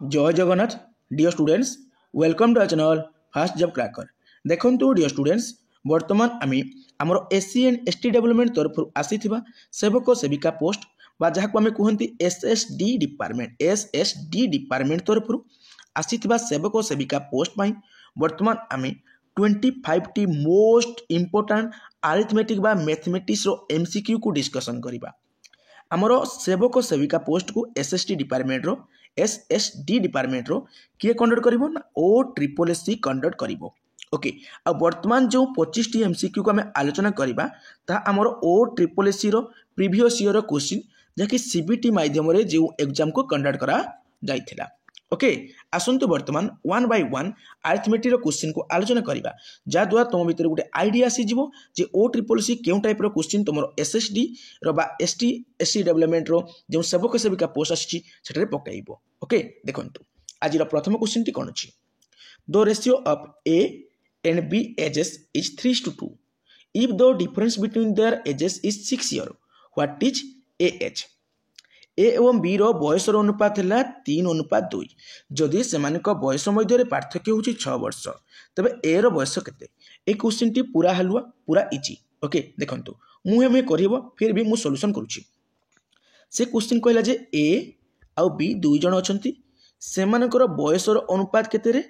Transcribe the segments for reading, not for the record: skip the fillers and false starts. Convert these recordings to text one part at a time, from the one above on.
जय Jagannath dear students welcome to our channel Fast Job Cracker. देखंतु dear students वर्तमान आम आमर एससी एंड एसटी डेवलपमेंट तरफ आसीथिबा सेवक सेविका पोस्ट बा जहाको आमे कहंती एसएसडी डिपार्टमेंट तरफ आसीथिबा सेवक सेविका पोस्ट पाई वर्तमान आम 25 टी मोस्ट इंपोर्टेंट अरिथमेटिक बा मैथमेटिक्स रो एमसीक्यू को डिस्कशन करिबा। आमर सेवक सेविका पोस्ट को एसएसटी डिपार्टमेंट रो एसएसडी डिपार्टमेंट रो किए कंडक्ट करिवो ना OSSC कंडक्ट करिवो। ओके आ वर्तमान जो 25 टी एमसीक्यू को आम आलोचना करिबा ता आमर OSSC रो प्रीवियस ईयर रो क्वेश्चन जहाँकि सीबीटी माध्यम रे जो एग्जाम को कंडक्ट करा जाइथिला। ओके आसंतु वर्तमान वन बाय वन अरिथमेटिक रो क्वेश्चन को आलोचना करिबा जा द्वारा तुम भीतर गोटे आइडिया आसी जिवो जे OSSC केउ टाइप रो क्वेश्चन तुमरो एसएसडी रो बा एसटी एससी डेवलपमेंट रो जो सेवक सेविका पोस्ट आसी सेटरे पकाइबो। ओके देखंतु आज रो प्रथम क्वेश्चन टी कोन अछि the ratio of A and B ages is 3:2 if the difference between their ages is 6 year what is A age. A एवं बी रो बयस अनुपात है 3:2 जदि से बयस मध्य पार्थक्य हूँ 6 वर्ष तबे ए रो बयस केते। ए क्वेश्चन टी पूरा हलुआ पूरा इजी। ओके देखंतु मुहे करब फिर भी मु सॉल्यूशन करूची। से क्वेश्चन कहला जे ए आउ बी दुई जन अछंती सेमानकर बयस अनुपात केते रे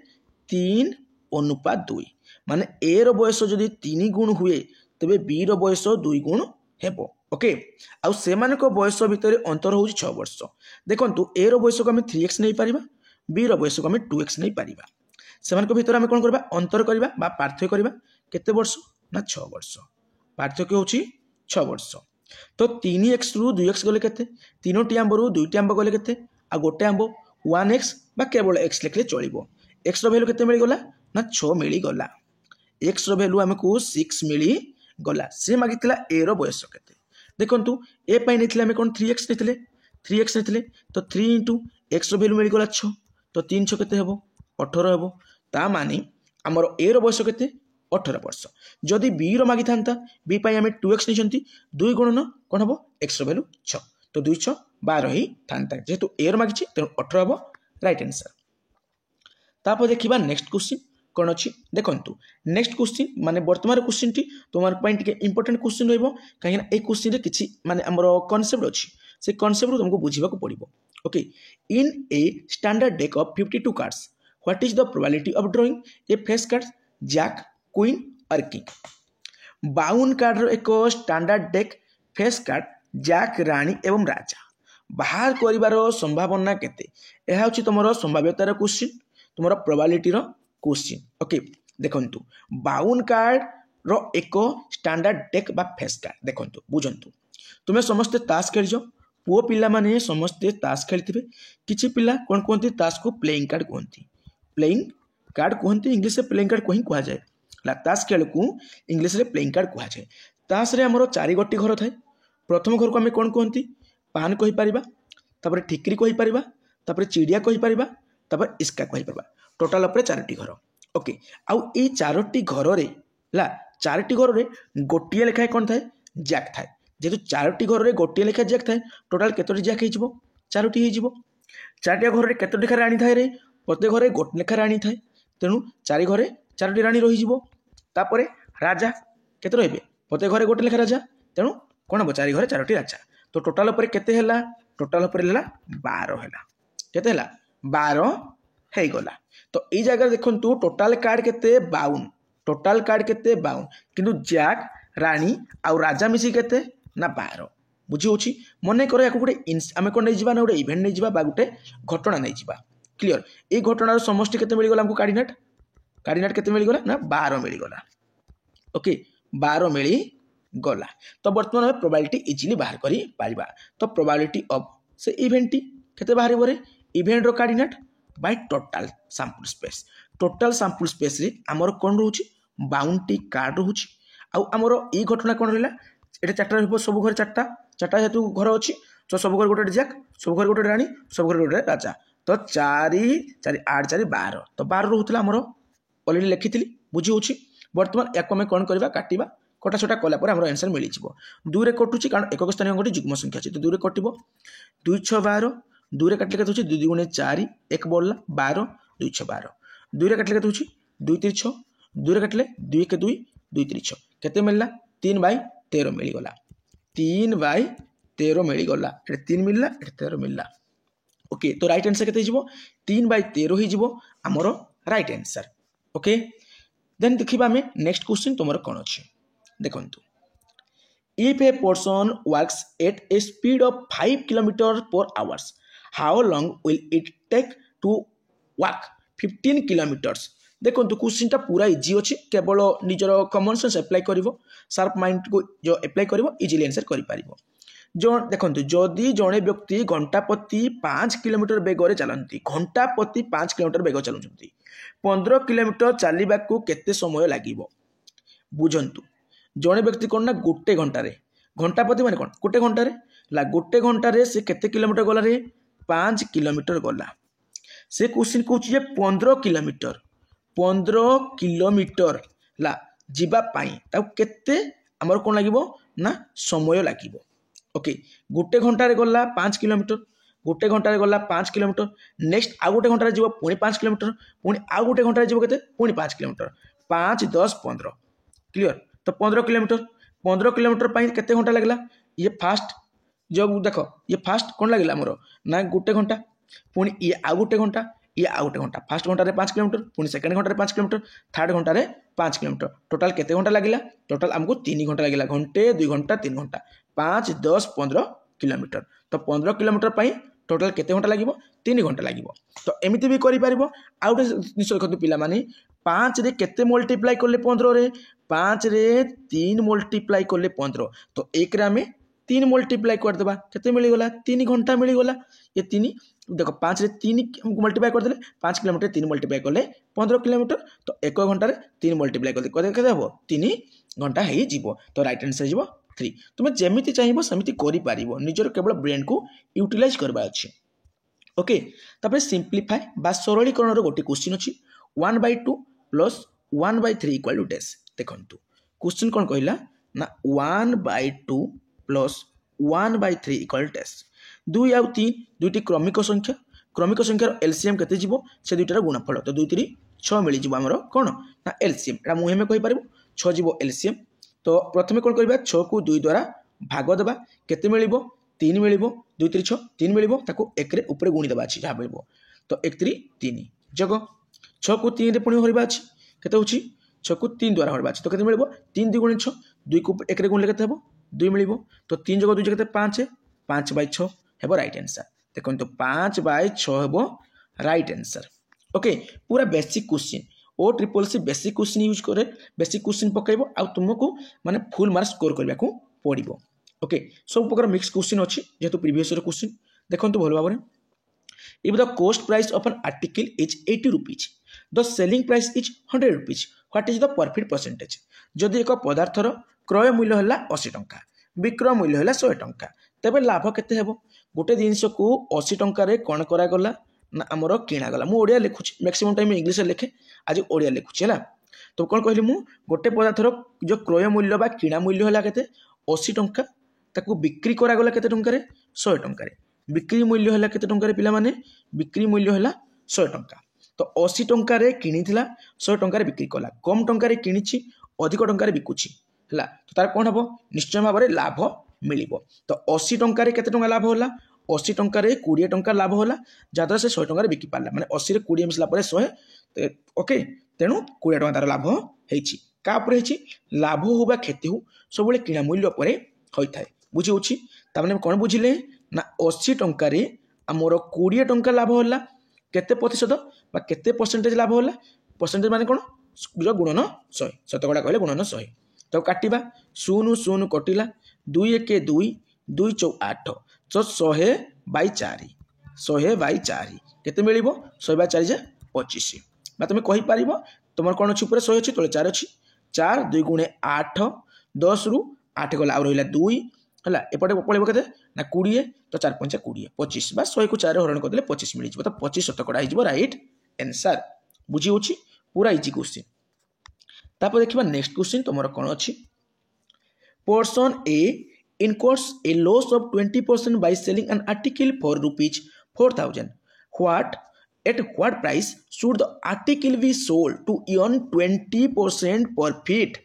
3:2 माने ए रो बयस जदि 3 गुण हुए तबे बी रो बयस 2 गुण हेबो। ओके आउ सेमानक बयस भितर अंतर हूँ 6 वर्ष। देखंतु ए रो बयस को आम 3x नहीं पारिबा बी रो बयस को आम 2x नहीं पारिबा सेमानक भितर आम कोन करबा अंतर करबा बा पार्थक्य करबा केते वर्ष ना 6 वर्ष पार्थक्य होची 6 वर्ष। तो 3x रु 2x गले केते 3टी आंब रु 2टी आंब गले केते आ गोटे आंब 1x बा केवल x लिखले चलिबो। x रो वैल्यू केते मिली गला ना 6 मिली गला x रो वैल्यू हमकु 6 मिली गला। से मागितला a रो बयस केते देखंतु ए पाई नेथिले हमें कोन 3x नेथिले तो 3 इंटू x रो वैल्यू मिल गला 6 तो 3 6 केते हेबो 18 हेबो ता माने हमर ए रो बयस केते 18 वर्ष। जदि बी रो मागी थांता बी पाई हमें 2x निचंती 2 गुणन कोन हेबो x रो वैल्यू 6 तो 2 6 12 ही थांता जेतु ए रो मागी त 18 हेबो राइट आंसर। तापर देखिबा नेक्स्ट क्वेश्चन कौन अच्छी देखंतु नेक्स्ट क्वेश्चन माने वर्तमान क्वेश्चन टी तुमार पॉइंट के इंपोर्टेंट क्वेश्चन रहइबो काहे ना ए क्वेश्चन रे किछि माने हमरो कांसेप्ट अछि से कांसेप्ट रो तुमको बुझिबा को पड़िबो। Okay in a standard deck of 52 cards what is the probability of drawing a face card jack queen और किंग। 52 कार्ड रो एक standard deck face card jack रानी एवं राजा बाहर करिवारो संभावना केते एहा अछि तमरो संभाव्यता रो क्वेश्चन तुमरो प्रोबेबिलिटी रो क्वेश्चन। ओके देखंतु 52 कार्ड रो एक स्टैंडर्ड डेक बा फेस कार्ड देखंतु बुझंतु तुमे समस्त ताश खेलिजो पुओ पिला माने समस्त ताश खेलथिबे किछि पिला कोन कोंती ताश को प्लेइंग कार्ड कोंती इंग्लिश से प्लेइंग कार्ड कोही कुआ जाय ला ताश खेल को इंग्लिश रे प्लेइंग कार्ड कुआ जाय। ताश रे हमरो 4 गोटी घर थाए प्रथम घर को हमें कोन कोंती पान कहि परिबा तापर ठिकरी कहि परिबा तापर चिड़िया कहि परिबा तापर इस्का कहि परिबा टोटाल अपरे 4टी घर। ओके आउ ए 4टी घर रे ला 4टी घर रे गोटिए लेखाय कोन थाए जैक थाए जेतु 4टी घर रे गोटिए लेखाय जैक थाए टोटाल केतोटी जैक हे जिवो 4टी हे जिवो। 4टी घर रे केतोटी लेखा रानी थाए रे प्रत्येक घरे गोटे लेखा रानी थाए तेनु 4 घरे 4टी रानी रहि जिवो। तापरे राजा केते रहबे प्रत्येक घरे गोटे लेखा राजा तेनु कोन हो 4 घरे 4टी राजा तो टोटाल ऊपर केते होला टोटाल ऊपर होला 12 होला केते होला 12 हे गला। तो ई जगह देखंतु टोटाल कार्ड केते 52 किंतु जैक रानी आ राजा मिसी केते ना 12 बुझी होची मने करे याको गुटे आमे कोन नै जिबा ना गुटे इवेंट नै जिबा बा गुटे घटना नै जिबा क्लियर। ए घटनार समष्टि केते मिली गला हमको कार्डिनेट केते मिली गला ना 12 मिली गला। ओके 12 मिली गला तो वर्तमान में प्रोबेबिलिटी इजीली बाहर करी पारिबा। तो प्रोबेबिलिटी ऑफ से इवेंट टी केते बाहर बरे इवेंट रो cardinate by total sample space रे हमर कोन रहउची 52 कार्ड रहउची आ हमर ई घटना कोन रहला एटा चारटा रहबो सब घर चारटा हेतु घर अछि तो सब घर गोटे जैक सब घर गोटे रानी सब घर गोटे राजा तो 4 4 8 4 12 तो 12 रहउतला हमर ऑलरेडी लिखिथिली बुझी होची। वर्तमान एको में कोन करबा काटिबा कटा छोटा कला पर हमर आंसर मिली जिवो 2 रे कटुची कारण एकक स्थानीय अंगटी युग्म संख्या अछि तो 2 रे कटिबो 2 6 12 2 रे काटले केते होची 2 गुणे 4 1 बढ़ला 12 2 6 12 2 रे काटले केते होची 2 3 6 2 रे काटले 2 के 2 2 3 6 केते मिलला 3 बाय 13 मिली गला 3 बाय 13 मिली गला एटे 3 मिलला एटे 13 मिलला ओके तो राइट आंसर केते हिजबो 3 बाय 13 हिजबो हमरो राइट आंसर ओके देन देखिबा हमें नेक्स्ट क्वेश्चन तुमरो कोन अछि देखंतु if a person works at a speed of 5 km/h how long will it take to walk 15 kilometers देखो क्वेश्चन टा पूरा इजी अच्छी केवल निजर कॉमन सेंस अप्लाई करिवो शार्प माइंड को जो अप्लाई करिवो इजीली आंसर करि पारिबो जो देखंतु जदि जड़े व्यक्ति घंटा प्रति 5 किलोमीटर बेगरे चलती घंटा प्रति 5 किलोमीटर बेग चलुंती 15 किलोमीटर चलवा को केते समय लागिवो बुझंतु जड़े व्यक्ति कौन ना गोटे घंटे घंटा प्रति माने कौन गोटे घंटे ला गोटे घंटे से केते किलोमीटर गला रे 5 किलोमीटर गला से क्वेश्चन कहूँ 15 किलोमीटर ला जीवा पाई केते हमर कौन लागिवो ना समय लागिवो ओके गोटे घंटे गला 5 किलोमीटर गोटे घंटे गला 5 किलोमीटर नेक्स्ट आ गोटे घंटे जीव पुणी 5 किलोमीटर पुणी आ गोटे घंटे जीव केते पुणी 5 किलोमीटर 5 10 15 क्लियर तो 15 किलोमीटर पाई केते घंटा लगला ये फास्ट जो देखो ये फास्ट कौन लगे मोर ना गोटे घंटा पुणी ये आ गोटे घंटा ये आ गोटे घंटा फास्ट घंटे 5 किलोमीटर पुणी सेकेंड घंटे 5 किलोमीटर थर्ड घंटे 5 किलोमीटर टोटाल केते घंटा लगिला टोटाल हमको 3 घंटा लगिला घंटे 2 घंटा 3 घंटा 5 10 15 किलोमीटर तो 15 किलोमीटर पाई टोटाल केते घंटा लागिवो 3 घंटा लागिवो तो एमिति भी करि पारिबो आउट निश्चय देखो पिला माने 5 रे केते मल्टीप्लाई करले 15 रे 5 रे 3 मल्टीप्लाई करले 15 तो 1 रे हमें 3 मल्टीप्लाई कर देबा केते मिली गला 3 घंटा मिली गला ये 3 देखो 5 रे 3 मल्टीप्लाई कर देले 5 किलोमीटर 3 मल्टीप्लाई करले 15 किलोमीटर तो 1 घंटा रे 3 मल्टीप्लाई कर दे केते हबो 3 घंटा हे जीवो तो राइट आंसर जीवो 3 तुम जेमिति चाहिबो समिति करि पारिबो निजर केवल ब्रेन को यूटिलाइज करबा अछि ओके तापर सिंपलीफाई बा सरलीकरण रो गोटे क्वेश्चन अछि 1/2 प्लस 1/3 इक्वल टू डैश देखंतु क्वेश्चन कोन कहला ना 1/2 प्लस 1/3 इक्वल टू डैश 2 आ 3 दुईटी क्रमिक संख्यार एलसीएम केते जीवो से दुईटार गुणफल तो 2 3 6 मिली जीवो हमरो कोन ना एलसीएम एटा मुहे में कहि पारिबो 6 जीवो एलसीएम तो प्रथमे कौन करबा 6 को 2 द्वारा भाग देबा केते मिलिबो 3 मिलिबो 2 3 6 3 मिलिबो ताको 1 रे ऊपर गुणी देबा अछि जा मिलिबो तो 1 3 3 जगो 6 को 3 रे पुणी हरबा अछि केते होछि 6 को 3 द्वारा हरबा अछि तो केते मिलिबो 3 2 गुणे 6 2 को 1 रे गुणले केते हबो 2 मिलिबो तो 3 जगो 2 केते 5/6 हेबो राइट आंसर देखो तो 5/6 हेबो राइट आंसर ओके पूरा बेसिक क्वेश्चन ओ triple C basic question use करे बेसिक क्वेश्चन पकाइबो आ तुमको माने फुल मार्क्स स्कोर करबा को पड़िबो ओके सब प्रकार मिक्स क्वेश्चन अछि जेतु प्रीवियस रो क्वेश्चन देखंतु भलो भाबरे if the cost price of an article is 80 rupees the selling price is 100 rupees what is the profit percentage जदि एक पदार्थर क्रय मूल्य हला 80 टंका विक्रय मूल्य हला 100 टंका तबे लाभ केते हेबो गोटे जिनिस को 80 टंका रे कोन करा गला ना हमरो किना गला मु ओडिया लिखुछ मैक्सिमम टाइम इंग्लिश लिखे आज ओडिया लिखुछ हला तो कोन कहली मु गोटे पदार्थर जो क्रय मूल्य बा किना मूल्य हला केते 80 टंका ताकू बिक्री करा गला केते टंका रे 100 टंका रे बिक्री मूल्य हला केते टंका रे पिला माने बिक्री मूल्य हला 100 टंका तो 80 टंका रे किनिथिला 100 टंका रे बिक्री कला कम टंका रे किनिछि अधिक टंका रे बिकुछि हला तो तार कोन हबो निश्चय भाबरे लाभ मिलिबो तो 80 टंका रे केते टंका लाभ होला 80 टंका रे 20 टंका लाभ होला जादर से 100 टंका रे बिकी पारला माने 80 रे 20 मिसला परे 100 ओके तेनु 20 टंका तार लाभ हेछि का परे हेछि लाभ हो बा क्षति हो सब बेले किना मूल्य परे होई थाए बुझी होछि ता माने कोन बुझिले ना 80 टंका रे हमरो 20 टंका लाभ होला केते प्रतिशत बा केते परसेंटेज लाभ होला परसेंटेज माने कोन गुणन 100 शतकड़ा कहले गुणन 100 तो काटिबा 0 0 कटिला 2 1 2 2 4 8 तो 100/4 100/4 केते मिलिबो 100/4 जे 25 बा तुम कहि पारिबो तुमर कोन अछि ऊपर 100 अछि तले 4 अछि 4 2 गुणे 8 10 रु 8 गला आ रहिला 2 हला एपटे पळेबो केते ना 20 तो 4 5 20 25 बा 100 को 4 हरण कर देले 25 मिलि जिवो तो 25 शतकड़ा हि जिवो राइट आंसर बुझी होछि पूरा इजी क्वेश्चन तापर देखिबा नेक्स्ट क्वेश्चन तुमर कोन अछि person A incurs a loss of 20% by selling an article for rupees 4,000. What at what price should the article be sold to earn 20% profit?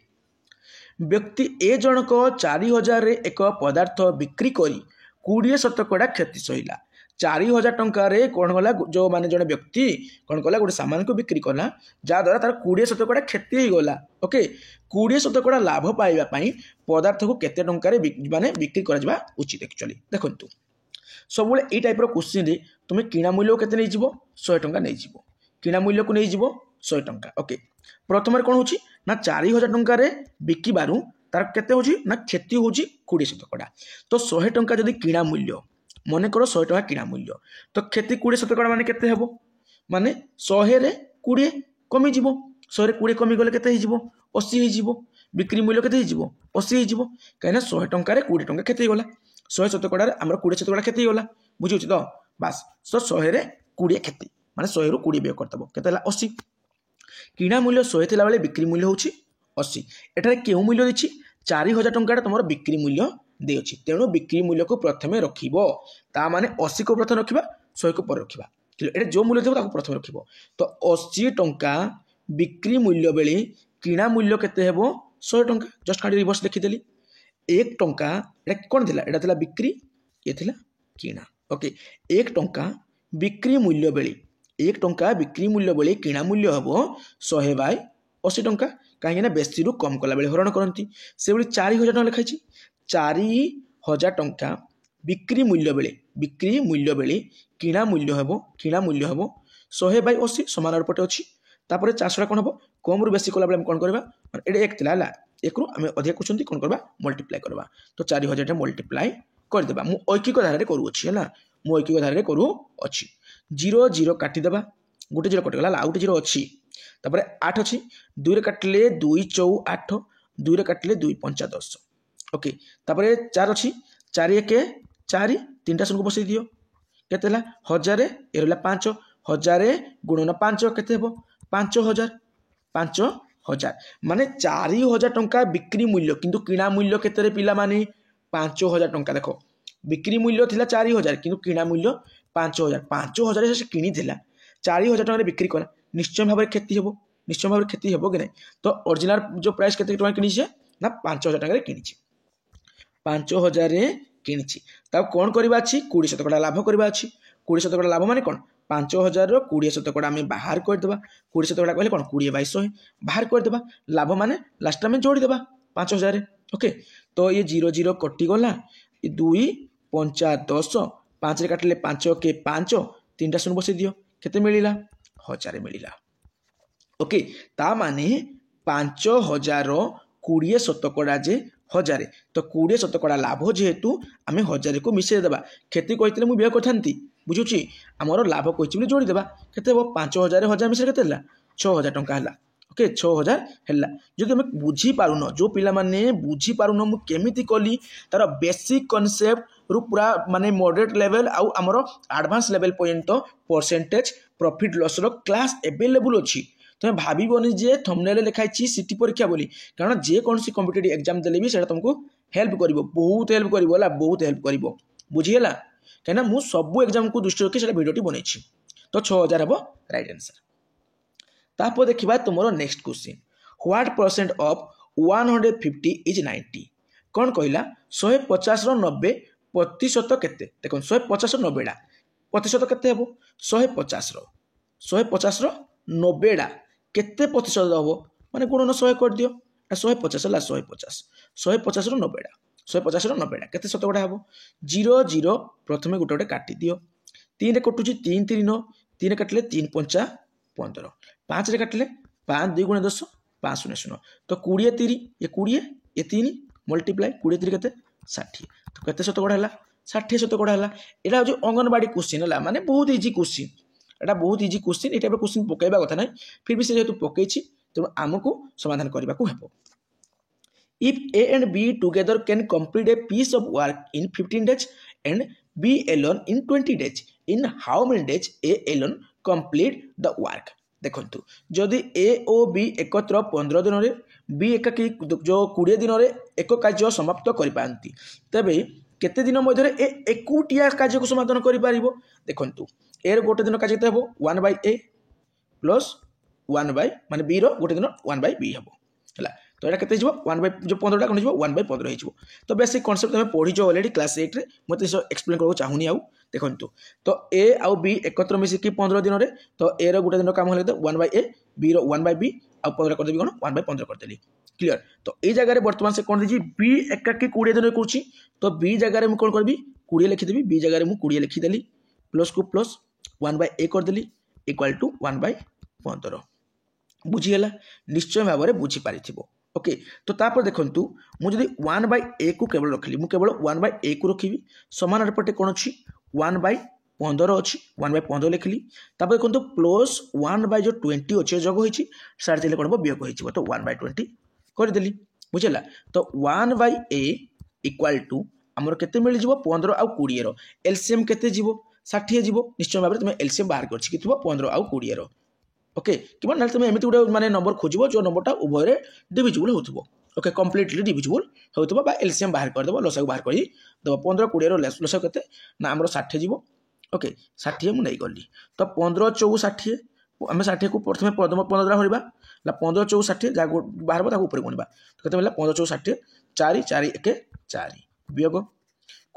व्यक्ति ए जनक 4,000 एक पदार्थ बिक्री करी 20% क्षति सहिला 4,000 टंकार कौन गला जो माने जड़े व्यक्ति कौन कला गोटे सामान को बिक्री कला जहाँद्वारा तार 20% क्षति हो गला ओके 20% लाभ पाइबापी पदार्थ को केते टंकार माने बिक्री करा उचित एक्चुअली देखंतु सब ये टाइप क्वेश्चन तुम किणा मूल्य केते नहीं जीवो 100 टंका नहीं जीवो किणा मूल्य को नहीं जीवो 100 टंका ओके प्रथम कौन हो ना 4,000 टंकार बिकिबारु तार केते होची ना क्षति होची 20% तो 100 टंका जदि किणा मूल्य मन कर 100 टंका किणा मूल्य तो क्षति 20% माने केते हेबो माने 100 रे 20 कमी जीवो 100 रे 20 कमी गले केते हिजिवो 80 हिजिवो बिक्री मूल्य केते हिजिवो 80 हिजिवो काहेना 100 टंका रे 20 टंका क्षति होला 100% रे हमर 20% क्षति होला बुझिउछि तो बस 100 रे 20 क्षति माने 100 रु 20 व्यय करतबो केते होला 80 किणा मूल्य 100 थिला बेले बिक्री मूल्य होछि 80 एठारे केउ मूल्य दिछि 4,000 टंका तुमर बिक्री मूल्य दे अछि तेणु बिक्री मूल्य को प्रथमे रखिबो ता माने 80 को प्रथमे रखिबा 100 को पर रखिबा एटा जो मूल्य देबो ताको प्रथमे रखिबो तो 80 टंका बिक्री मूल्य बेले किणा मूल्य केते हेबो 100 टंका जस्ट खाली रिवर्स लिखि देली 1 टंका एटा कोन थिला एटा थिला बिक्री ये थिला किणा ओके 1 टंका बिक्री मूल्य बेले 1 टंका बिक्री मूल्य बेले किणा मूल्य हेबो 100/80 टंका कहीं बेसी रु कम कला बेले हरण करती से 4,000 टंका लिखाई 4,000 टंका बिक्री मूल्य बेले किणा मूल्य हेबो 100/80 समानार पटे अच्छी तापर 400 कौन हम कम रु बेसी कला बेले कौन करबा एडे 1 थिला एक रु आम अधिक कुछंती कौन करबा मल्टीप्लाई करबा तो 4,000 मल्टीप्लाई कर देबा मु ऐकिक धारा करू अछि हैला मु ऐकिक धारा करू अछि 0 0 काटी देबा गोटे 0 कट गला आ गोटे 0 अछि तापर 8 अछि 2 रे काटले 2 4 8 2 रे काटले 2 5 10 ओके तापर 4 अछि 4 1 4 तीनटा शून्य को बसई दियो केते हला 1000 ए रहला 5 1000 गुणन 5 केते हेबो 5,000 माने 4,000 टंका बिक्री मूल्य किंतु किणा मूल्य केते रे पिला माने 5,000 टंका देखो बिक्री मूल्य थिला 4,000 किंतु किणा मूल्य 5,000 से किनी थिला 4,000 टंका बिक्री कला निश्चय भाव क्षति हेबो कि नहीं तो ओरिजिनल जो प्राइस केते टंका किनी छे ना 5,000 टंका रे किनी छे 5,000 रे किनी छी ता कोन करबा अछि 20% लाभ करबा अछि 20% लाभ माने कोन 5,000 रो 20% आमे बाहर कर देबा 20% कहले कोन 20/100 बाहर कर देबा लाभ माने लास्ट में जोड़ी देबा 5,000 रे ओके तो ये 0 0 कटि गला 2 5 10 5 रे काटले 5 के 5 तीनटा शून्य बसे दियो केते मिलिला 1,000 मिलिला ओके ता माने 5,000 20% जे 1,000 तो 20% लाभ जेहेतु आमे 1,000 को मिसे देबा खेती कहितले मु व्यय करथांती बुझुची हमरो लाभ कहिछि बोली जोड़ी देबा केते 5,000 1000 मिसे केते हला 6,000 टंका हला ओके 6,000 हला जदि हम बुझी पारुनो जो पिला माने बुझी पारुनो मु केमिति कली तार बेसिक कांसेप्ट रु पूरा माने मॉडरेट लेवल आउ हमरो एडवांस लेवल पर्यंत परसेंटेज प्रॉफिट लॉस रो क्लास अवेलेबल अछि तुम भाबनी जे थंबनेल लिखाई सीटी परीक्षा बोली कारण जे कौन सी कॉम्पिटिटिव एग्जाम देले भी सेटा तुमको हेल्प करिवो बहुत हेल्प करिवो ला बहुत हेल्प करिवो बुझिएला कहना मु सब एग्जाम को दृष्टि रखी सेटा वीडियोटी बनैछि तो 6,000 हबो राइट आंसर तापर देखिबा तुमरो next question what percent of 150 is 90 कौन कहला 150 रो 90% केते देखो 150 रो 90 डा प्रतिशत केते हेबो 150 रो 90 डा केते प्रतिशत हबो माने गुणन 100 कर दियो 150 ला 150 रो 90 डा 150 रो 90 डा केते शतकड़ा हबो 0 0 प्रथमे गोटे गोटे काटी दियो 3 रे कटुची 3 3 9 3 काटले 3 5 15 5 रे काटले 5 2 गुणे 10 5 0 0 तो 20 3 ये 20 ये 3 मल्टीप्लाई 20 3 केते 60 तो केते शतकड़ा हला 60 शतकड़ा हला एटा जो अंगनवाड़ी क्वेश्चन हला माने बहुत इजी क्वेश्चन एटा बहुत इजी क्वेश्चन एटा क्वेश्चन पकेबा कथा नै फिर भी से जेतु पकेछि तो हमको समाधान करबा को हेबो if A and B together can complete a piece of work in 15 days and B alone in 20 days in how many days A alone complete the work देखंतु जदि A ओ B एकत्र 15 दिन रे B एकाकी जो 20 दिन रे एक कार्य समाप्त करि पांती तबे केते दिन मध्य ए एकुटिया कार्य को समाधान कर पारिबो देखंतु ए गोटे दिन कार्य केते हबो 1/a प्लस 1/, माने b रो गोटे दिन 1/b हबो हला तो एटा केते जिवो 1 जो 15 टा कोन जिवो 1/15 हे जिवो तो बेसिक कांसेप्ट हम पढी जो ऑलरेडी क्लास 8 रे मते सो एक्सप्लेन करबो चाहुनी आउ देखंतु तो a आउ b एकत्र मिसी की 15 दिन रे तो a रो गोटे दिन काम होले तो 1/a b रो 1/b आउ 15 कर देबी कोन 1/15 कर देली क्लियर तो ए जगह रे वर्तमान से कोन दिजी b एकाकी 20 दिन करछि तो b जगह रे म कोन करबी 20 लिखि देबी b जगह रे म 20 लिखि देली प्लस को प्लस 1/a कर देली इक्वल टू 1/15 बुझी गेला निश्चय भाव में बुझी पारिथिबो ओके तो तापर देखंतु मु जदी 1/a को केवल रखली मु केवल 1/a को रखिबी समान पटे कोन अछि 1/15 अछि 1/15 लिखली तापर देखंतु प्लस 1/20 अछि जग होइछि सार दिले कोन बियोग होइछि तो 1/20 कर देली बुझला तो 1/a इक्वल टू हमर केते मिल जिवो 15 आ 20 रो एलसीएम केते जिवो 60 जिवो निश्चय भाव में तुम एलसीएम बाहर करछि किथबो 15 आ 20 रो ओके कि ना तुम एमती गोटे माने नंबर खोजब जो नंबरटा उभय डिविजिबल होथबो ओके कंप्लीटली डिविजिबल होथबो बा एलसीएम बाहर कर देबो लसागु बाहर करी देबो 15 20 रो लसागु केते ना हमरो 60 जिवो ओके 60 मु नै गली तो 15 4 60 हम 60 को प्रथमे 15 होरिबा ला 15 4 60 जा बाहर बता ऊपर गुणिबा तो केते मिला 15 4 60 4 4 1 4 वियोग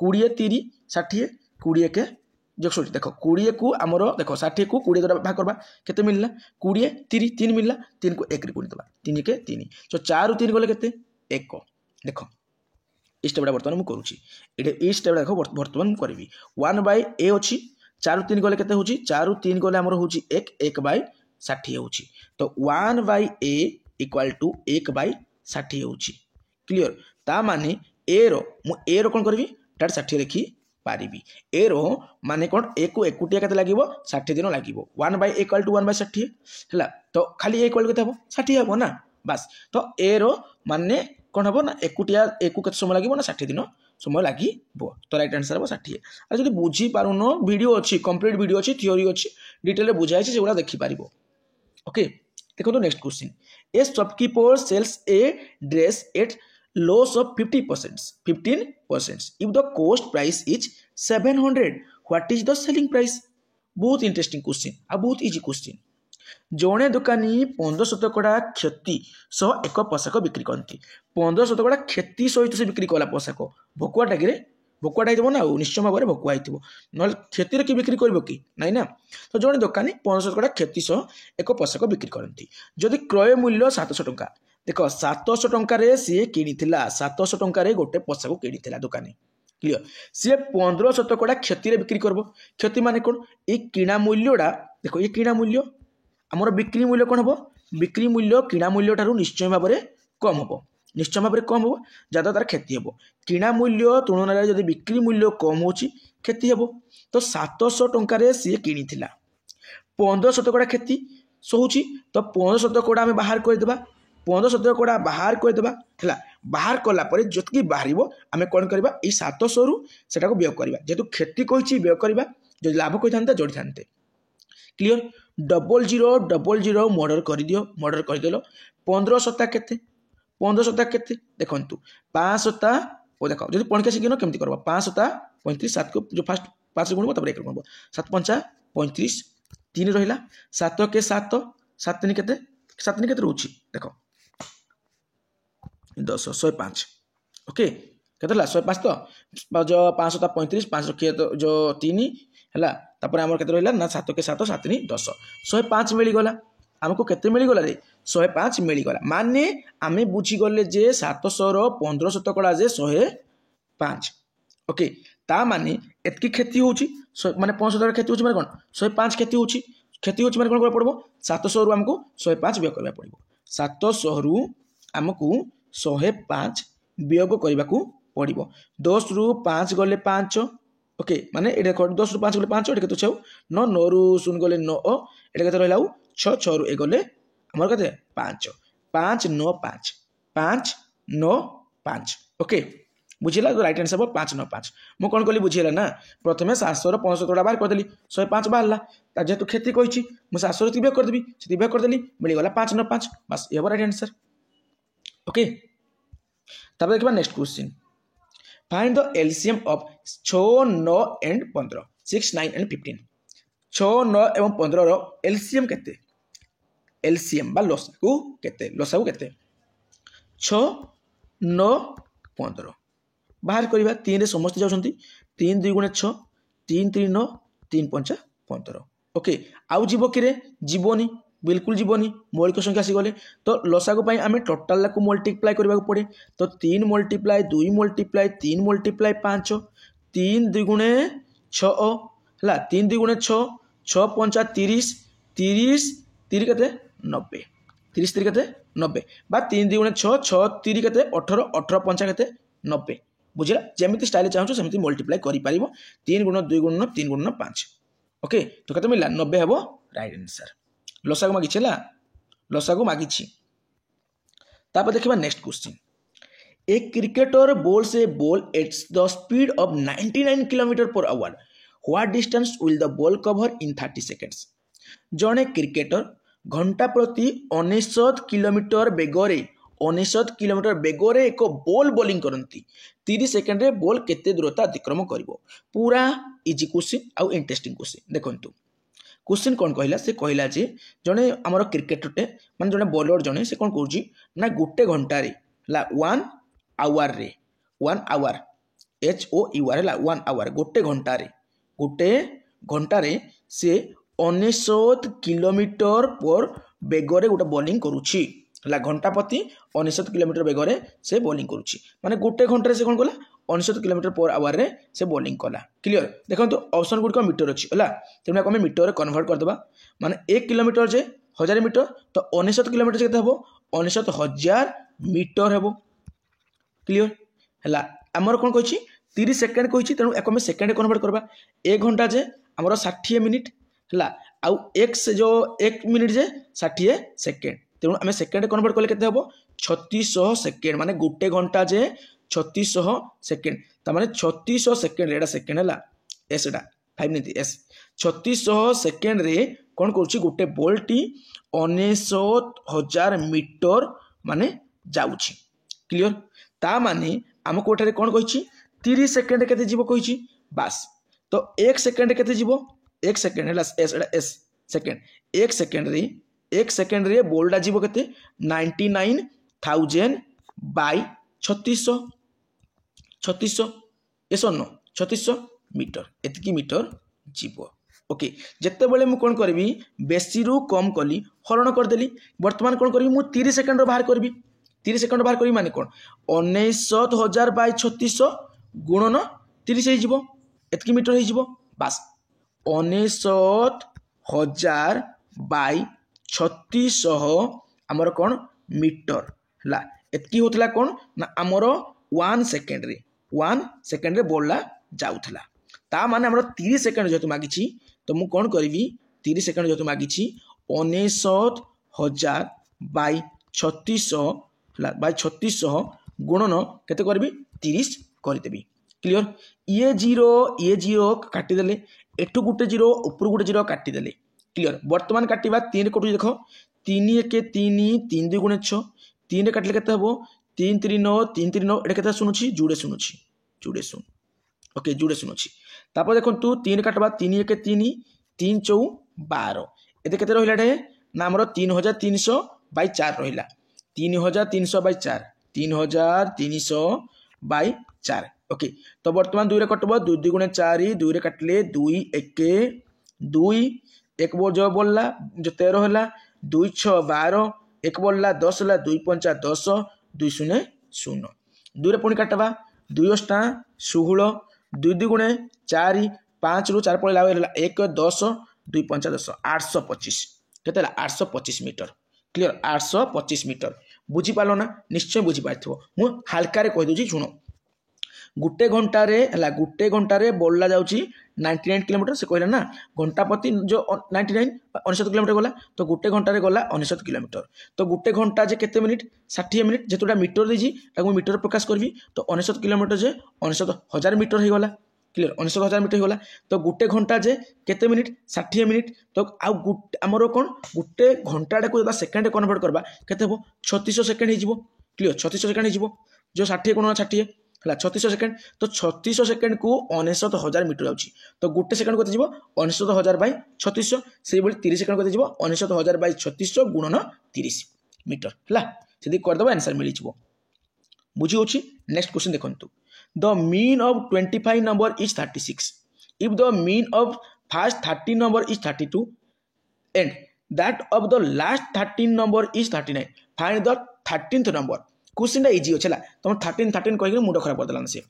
20 30 60 20 1 जो सॉरी देखो 20 को हमर देखो 60 को 20 द्वारा भाग करबा केते मिलला 20 30 3 मिलला 3 को 1 रे गुणि दबा 3 के 3 तो 4 रु 3 गले केते 1 देखो ई स्टेपडा वर्तमान मु करूची एटे ई स्टेपडा देखो वर्तमान मु करबी 1/a अछि 4 रु 3 गले केते होची 4 रु 3 गले हमर होची 1/60 होची तो 1/a इक्वल टू 1/60 होची क्लियर ता माने a रो मु a रो कोन करबी डाट 60 लिखि पारिबी ए रो माने कोन ए को एकुटिया केते लागिवो 60 दिन लागिवो 1/a इक्वल टू 1/60 हला तो खाली a इक्वल केते हबो 60 हबो ना बस तो ए रो माने कोन हबो ना एकुटिया ए को केते समय लागिवो ना 60 दिन समय लागिवो तो राइट आंसर हबो 60 आ जदी बुझी पारुनो वीडियो अछि कंप्लीट वीडियो अछि थ्योरी अछि डिटेल रे बुझाइ छै जेउला देखि पारिबो ओके देखो तो next question a shopkeeper sells a dress at loss of 15%. If the cost price is 700, what is the selling price? बहुत इंटरेस्टिंग क्वेश्चन आ बहुत इजी क्वेश्चन जणे दुकानी 15% क्षति सह एक पोशाक बिक्री करती 15% क्षति सहित से बिक्री कला पोशाक भकुआ टाइम भकुआ हो ना निश्चय भाव में भकुआ हो ना क्षति कि बिक्री कर कि नाई ना तो जड़े दुकानी 15% क्षति सह एक पोशाक बिक्री करती जदि क्रय मूल्य 700 टंका देख 700 टंकार सी कि 700 टंकार गोटे पोशाक कि दुकानी क्लियर सी 15% क्षति बिक्री करब क्षति माने कौन ये किणा मूल्यटा देख ये किणा मूल्य आमर बिक्री मूल्य कौन हम बिक्री मूल्य किणा मूल्य ठारू निश्चय भाव में कम हम निश्चय भाव में कम हम जहाँ तार क्षति हम किणा मूल्य तुलन जब बिक्री मूल्य कम हो क्षति हम तो 700 टंकार सी कि 15% क्षति सहूची तो 15% आम बाहर करदे 15% बाहर करदे है बाहर कलापर जी बाहर आम कौन करवा 700 रु से व्यय करवा जेहेतु क्षति कही व्यय करवा जो लाभ कही था जोड़ी था क्लियर 0000 मर्डर कर दियो मर्डर करदेल 15 केते 15 केते देखु 5 देख जो पणिका शिखन केमती करवा 5 35 7 को जो फास्ट 5 गुण 1 गुण 7 5 35 3 रहा 7 के 7 7 3 केते 7 3 केते रोची देख 10 105 ओके केते 105 तो जो 5 35 5 रखिए तो जो 3 है तापर आम के रहा ना 7 के 7 7 3 10 105 मिलगला आमको केते मिलगला रे 105 मिलगला माने आमे बुझीगले जे 700 रो 15% जे 105 ओके ता माने एतकी क्षति होची माने 15% क्षति होची माने कोन 105 क्षति होची माने कोन कर पड़बो 700 रु हमको 105 व्यय करबा पड़बो 700 रु हमको 105 वियोग करबा को पड़बो 10 रु 5 गले 5 ओके माने एटा 10 रु 5 गले 5 एटा केते 6 9 9 रु 0 गले 9 एटा केते रहलाउ 6 6 रु 1 गले हमर केते 5 5 9 5 5 9 5 ओके बुझिला तो राइट आंसर 5 9 5 मु कोन कली बुझिला ना प्रथमे 700 रो 15 बाहर कर देली 105 बाहरला ता जेतु खेती कहिछि मु 700 रो तिबे कर देबी से तिबे कर देली मिली गला 5 9 5 बस ये राइट आंसर ओके तब देखबा next question find the LCM of 6, 9 and 15, 6, 9 and 15। 6, 9 एवं 15 रो एलसीएम केते, एलसीएम बा लसागु केते, लसागु केते 6, 9, 15 बाहर करवा। 3 रे समस्त जाउछंती, 3 2 गुणे 6, 3 3 9, 3 5 15। ओके आउ जीवो कि रे, जीवनी, बिल्कुल जीवनी, मौलिक संख्या आसी गले। तो लसागु पई आमे टोटल को मल्टीप्लाई करबा को पड़े। तो 3 मल्टीप्लाई 2 मल्टीप्लाई 3 मल्टीप्लाई 5, 3 2 गुणे 6 हला, 3 2 गुणे 6, 6 5 30, 30 3 केते 90, 30 3 केते 90 बा 3 2 गुणे 6, 6 3 केते 18, 18 5 केते 90। बुझिला, जेमिति स्टाइल चाहूँ सेमिति मल्टीप्लाई करि पारिबो। 3 गुण 2 गुण 3 गुण 5। ओके तो केते मिला 90 हेबो राइट आंसर। लसागु मागिछि ला, लसागु मागिछि। तापर देखिबा next question. A cricketer bowls a ball at the speed of 99 km/h. What distance will the ball cover in 30 seconds? जणे क्रिकेटर घंटा प्रति 99 किलोमीटर बेगरे, 99 किलोमीटर बेगरे एक बॉल बॉलिंग करती, 30 सेकेंड रे बॉल केते दूरता अतिक्रम करिवो। पूरा इजी क्वेश्चन आउ इंटरेस्टिंग क्वेश्चन। देखंतु क्वेश्चन कौन कहला, से कहला जे जने हमर क्रिकेटरटे माने जने बॉलर जने से कौन करूची ना गोटे घंटा रे ला 1 आवर रे, 1 आवर HOUR ला 1 आवर गोटे घंटा रे से 99 किलोमीटर पर बेगरे गोटे बॉलिंग करूची ला, घंटा प्रति 99 किलोमीटर बेगरे से बॉलिंग करूची माने गोटे घंटा रे से कौन कला 99 किलोमीटर पर आवर रे से बॉलिंग कला। क्लियर, देखो ऑप्शन गुड मीटर अच्छी है, तेना आम मीटर कन्वर्ट करदे माने 1 किलोमीटर जे 1000 मीटर, तो 99 किलोमीटर से हम 99,000 मीटर हम। क्लियर है, आमर कौन कही 30 सेकेंड कही, तेणु एक सेकेंड कन्वर्ट करवा। 1 घंटा जे आमर 60 मिनिट है, आउ जो 1 मिनिट जे 60 सेकेंड, तेणु आम सेकेंड कन्वर्ट कले केते हम 3600 सेकेंड, माने गोटे घंटा जे 3600 सेकेंड, तामाने 3600 सेकेंड एटा सेकेंड है एस, एटा 5 नहीं एस, 3600 सेकेंड रे कौन करुच्ची गोटे बॉल टी 99,000 मीटर माने जाउची। क्लियर, ता माने आम कोठारे कौन कही 30 सेकेंड केते जीवो कही बास, तो 1 सेकेंड केते जीवो 1 सेकेंड है एस, एटा एस सेकेंड, 1 सेकेंड रे बॉलटा जीवो केते 99,000 बाय 3600 एस नो 3600 मीटर, एतिकी मीटर जीवो। ओके जिते बड़े मुझे कौन करी बेसी रु कम कली हरण करदेली, बर्तमान कौन करी 30 सेकेंड बाहर करी, 30 सेकेंड बाहर करी माने कौन 99,000 बाय 3600 गुणन 30 हो, एतिकी मीटर हो बास, 99,000 बाय 3600 आमर कौन मीटर है, एतिकी होतला कौन ना आमर 1 सेकेंड रे बॉलला जाउथला। ता माने हमर 30 सेकेंड जेतु मागिछि, तो मु कोन करबी 30 सेकेंड जेतु मागिछि 99,000 बाय 3600 गुणन केते करबी 30 करदेबी। क्लियर, ये जीरो काटी देले, एठु गुटे जीरो ऊपर गुटे जीरो काटी देले। क्लियर, वर्तमान काटिबा 3 कटु देखो 3 1 3 3 2 गुणे 6, 3 रे काटले केते हबो 3 3 9 3 3 9 एटा केते सुनुछि जुड़े सुन। ओके जुड़े सुनुछि। तापर देखो तू 3 काटबा 3 1 3 3 4 12, एते केते रहिला डे ना हमर 3300 बाय 4 रहिला, 3300 बाय 4, 3300 बाय 4। ओके तो वर्तमान 2 रे कटबो 2 2 गुणे 4, 2 रे काटले 2 1 2 1 बोल जो बोलला जो 13 होला, 2 6 12 1 बोलला 10 होला, 2 5 10 2 0 0, 2 रे पुणी काटबा 2 8 16, 2 2 गुणे 4 5 रु 4 पळला 1 10 2 5 10 825 केते 825 मीटर। क्लियर, 825 मीटर बुझी पालो ना, निश्चय बुझी पाइथो, मु हल्का रे कहि दोची सुनो। गुटे घंटा रे बोलला जाउची 99 किलोमीटर, से कहला ना घंटा प्रति जो 99 99 किलोमीटर गला, तो गुटे घंटा रे गला 99 किलोमीटर, तो गुटे घंटा जे केते मिनिट 60 मिनिट, जेतुटा मीटर देजी ताको मीटर प्रकाश करबी, तो 99 किलोमीटर जे 99,000 मीटर हो गला। क्लियर, 99,000 मीटर हो गला, तो गुटे घंटा जे केते मिनिट 60 मिनिट, तो आउ हमरो कोन गुटे घंटाटा को जदा सेकेंड कन्वर्ट करबा केते हो 3600 सेकेंड हो जिवो। क्लियर, 3600 सेकेंड हो जिवो, जो 60 गुणन 60 है 3600 सेकेंड तो 3600 सेकेंड को 99,000 मीटर जाऊँगी तो गोटे सेकेंड को 99,000 बाय 3600 से 30 सेकेंड को 99,000 बाय 3600 गुणन 30 मीटर है से करदेव आंसर मिल जाव बुझी होची। नेक्स्ट क्वेश्चन देखंतु the mean of 25 number is 36 if the mean of first 13 number is 32 and that of the last 13 number is 39 find the 13th number. Question easy अच्छे तुम 13 कह मुंड खराब करदेला सी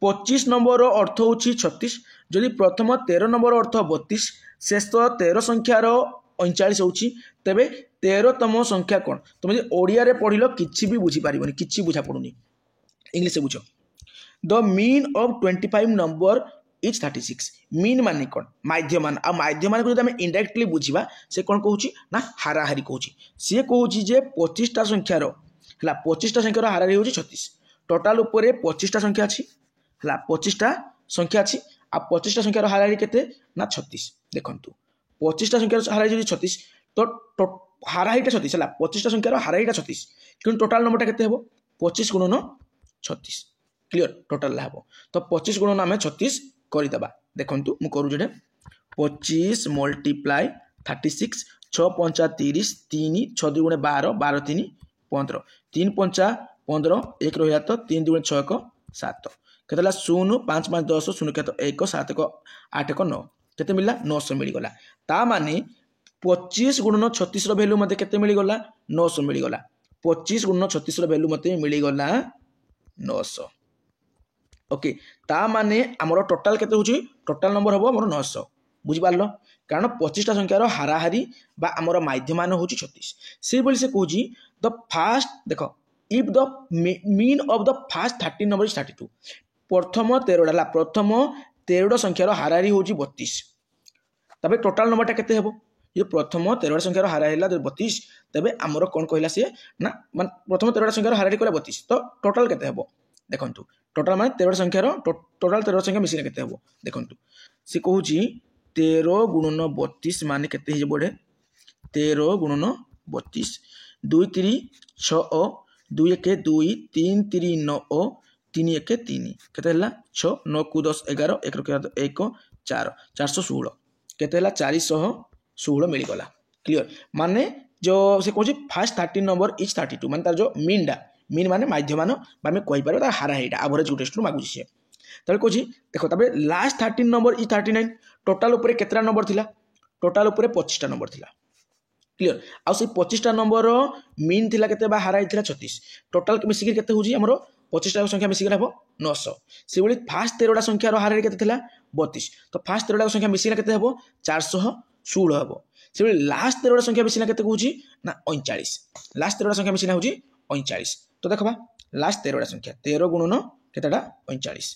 25 नंबर अर्थ हूँ 36 जदि प्रथम 13 नंबर अर्थ 32 शेष 13 संख्यार 39 होची तेबे 13तम संख्या कौन तुम जो ओडिया रे पढ़िल किछि भी बुझी पारिबनी किछि बुझा पड़ुनी इंग्लिश बुझ the mean of 25 number is 36 mean माने कौन माध्यमान आ माध्यमान को जब इनडायरेक्टली बुझिबा से कौन कहूची ना हाराहारी कहूची सी कहूची जे 25टा संख्यार है 25टा संख्यार हाराहारी होची 36 टोटाल उपरे 25टा संख्या अछि है 25टा संख्या अछि आ 25टा संख्यार हाराहारी केते ना 36 देखंतु 25टा संख्यार हाराहारी जदि 36 तो हाराहारीटा 36 है 25टा संख्यार हाराहारीटा 36 कि टोटाल नंबरटा केते हेबो 25 गुणन 36 क्लियर टोटाल हेबो तो 25 गुणन आमे 36 करदेबा देखंतु मु करू जेडे 25 मल्टीप्लाई 36 6 5 30 3 6 2 गुणे 12 12 3 15 3 5 15 1 रहिला तो 3 2 6 1 7 केतला 0 5 5 10 0 के तो 1 7 1 8 1 9 केते मिलला 900 मिल गला ता माने 25 गुणन 36 रो वैल्यू मते केते मिल गला 900 मिल गला 25 गुणन 36 रो वैल्यू मते मिल गला 900 ओके ता माने हमरो टोटल केते होची टोटल नंबर हबो हमरो 900 बुझि पारलो कारण 25टा संख्यार हाराहारी बा हमरो माध्यमान होची 36 से बोली से कहूची द फर्स्ट देखो if the mean of the first 13 number is 32 प्रथम 13 ला प्रथम 13 संख्यार हाराहारी होची 32 तबे टोटल नंबरटा केते हेबो ये प्रथम 13 संख्यार हाराहारी ला 32 तबे हमरो कोन कहला से ना प्रथम 13 संख्यार हाराहारी कला 32 तो टोटल केते हेबो देखंतु टोटल माने 13 संख्यार टोटल 13 संख्या मिसिने केते हेबो देखंतु से कहूची 13 गुणन 32 माने केते हे बडे 13 गुणन 32 2 3 6 2 1 2 3 3 9 3 1 3 केते हला 6 9 को 10 11 1 रो 1 4 416 केते हला 416 मिल गला क्लियर माने जो से कहूची फर्स्ट 13 नंबर इज 32 माने तार जो मीन माने माध्यमान आम कही पार तार हाराहारीटा एवरेज टेस्ट मागुची सी तबे कहूची देखो तबे लास्ट 13 नंबर इज 39 टोटाल उपरे केतरा नंबर थिला टोटाल उपरे 25टा नंबर थिला क्लियर आ से 25टा नंबर मीन थिला केते बा हाराहारी थिला 36 टोटाल मिसिक केते होची हमरो 25टा संख्या मिसिक रहबो 900 से बोली फास्ट 13टा संख्या रो हाराहारी केते थिला 32 तो फास्ट 13टा संख्या मिसिक केते हेबो 416 हेबो से बोली लास्ट 13टा संख्या मिसिना केते कहूची ना 39 लास्ट 13टा संख्या मिसिना होची 39 तो देखबा लास्ट 13टा संख्या 13 गुणन केतेटा 39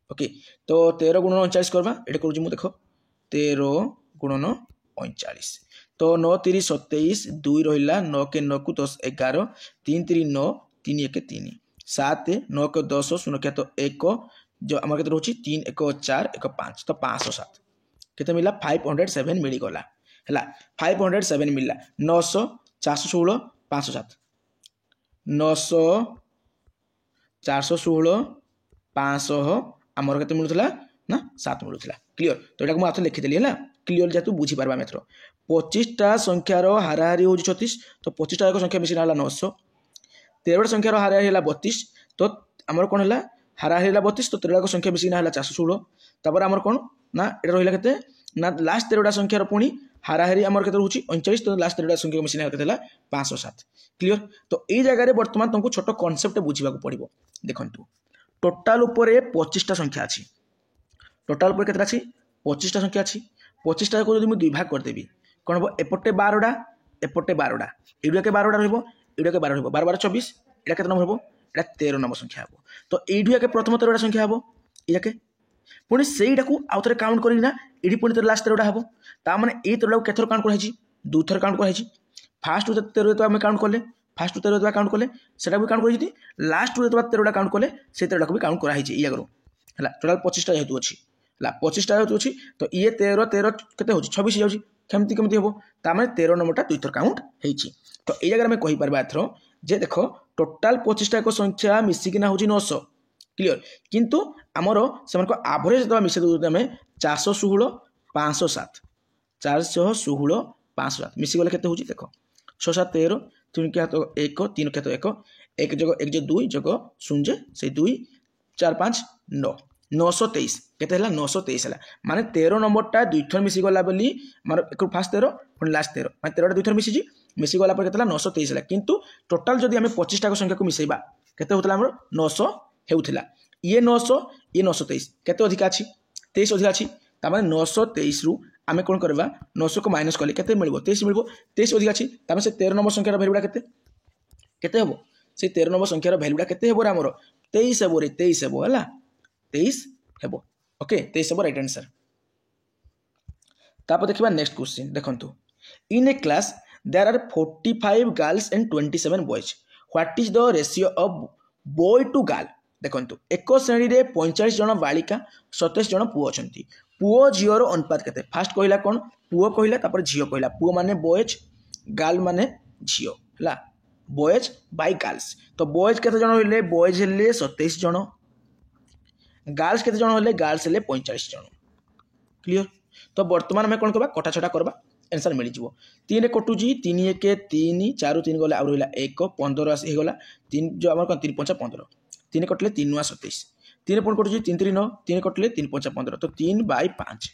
ओके तो 13 गुणन 39 करबा एटा करूची मु देखो 13 गुणन 39 तो 9 3 27 2 रहिला 9 के 9 को 10 11 3 3 9 3 1 3 7 9 के 10 0 के तो 1 जो हमर केते रहउची 3 1 4 1 5 तो 507 केते मिला 507 मिली गला हला 507 मिला 900 416 507 900 416 500 आमर केते मिलुतला ना 7 मिलुतला क्लियर तो एटा को मात्र लिखि देली हला क्लियर जेतु बुझी पारबा मेथ्रो 25टा संख्यार हाराहारी होची 36 तो 25टा एक संख्या मिसिना हला 900 13टा संख्यार हाराहारी हला 32 तो आमर कोन हला हाराहारी हला 32 तो 13टा संख्या मिसिना हला 416 तापर आमर कोन ना एटा रहिला केते ना लास्ट 13टा संख्यार पुणी हाराहारी आमर केते रहउची 39 तो लास्ट 13टा संख्या मिसिना केते हला 507 क्लियर तो ए जगह रे वर्तमान तुमको छोट कांसेप्ट बुझीबा को पड़िबो देखंतु टोटाल उपरे 25टा संख्या अछि टोटाल उपरे केतरा अछि 25टा संख्या अछि 25टा को जदि मु दुई भाग कर देबी कोन हो एपटे 12टा एपटे 12टा एडुआ के 12टा रहबो एडुआ के 12 रहबो 12 12 24 एटा केते नंबर हबो एटा 13 नंबर संख्या हबो तो एडुआ के प्रथम 13टा संख्या हबो इया के पुणी सेईटा को आउथरे काउंट करी ना एडी पुणी तो लास्ट 13टा हबो ता माने ए 13टा को केथर काउंट कराइछि दु थर काउंट कराइछि फास्ट 13 तो हम काउंट करले फास्ट 13 काउंट करले सेटा भी काउंट करी लास्ट 13टा काउंट करले से 13टा को भी काउंट कराइछि इया करो हला टोटल 25टा हेतु अछि हला 25टा हेतु अछि तो ये 13 13 केते होछि 26 जाउछि केमती हबो ता माने 13 नंबरटा दुई थर काउंट हेछि तो ए जगह में कहि परबा एथरो जे देखो टोटल 25टा को संख्या मिसिकिना होछि 900 क्लियर किंतु आमर से एवरेज दवा मिसे दूँ आम 416 507 416 507 मिसीगले के देख 6 7 13 3 के हाथ 1 3 के हाथ 1 जग 1 जो 2 जग 0 से 2 4 5 9 923 केते 923 है माने 13 नंबरटा दुई थर मिसीगला बोली एक फास्ट 13 पुणी लास्ट 13 मैं 13टा दुई थर मिसीगला पर केते 923 है किंतु टोटाल जदि आम 25टा संख्या को मिसेबा केते होतला हमर 900 हेउथिला ये 900 ये 923 केते अधिका अछि 23 अधिका अछि ता माने 923 रु आम कौन करवा 900 को माइनस कले केते मिलबो 23 मिलबो 23 अधिक अछि तामे से 13 नंबर संख्यार वैल्यूटा केते केते हेबो से 13 नंबर संख्यार वैल्यूटा केते हेबो हमर 23 हेबो रे 23 हेबो हला 23 हेबो ओके 23 हेबो राइट आंसर। तापर देखिबा नेक्स्ट क्वेश्चन देखंतु in a class there are 45 girls and 27 boys what is the ratio of boy to girl देखंतु एक श्रेणी रे 45 जन बालिका 27 जन पुओ अछंती पुओ झिओर अनुपात केते फास्ट कहला कोन पुओ कहला तापर झिओ कहला पुओ माने बॉयज गर्ल माने झिओ हला बॉयज बाय गर्ल्स तो बॉयज केते जन होले बॉयज हेले 27 जन गर्ल्स केते जन होले गर्ल्स हेले 45 जन क्लियर तो वर्तमान में कोन करबा कटा छटा करबा आंसर मिल जिवो 3 कटु जी 3 1 3 4 3 गले आ रहला 1 15 हे गला 3 जो हमर कोन 3 5 15 3 कटले 3 9 27 3 पुण कटुची 3 3 9 3 कटले 3 5 15 तो 3/5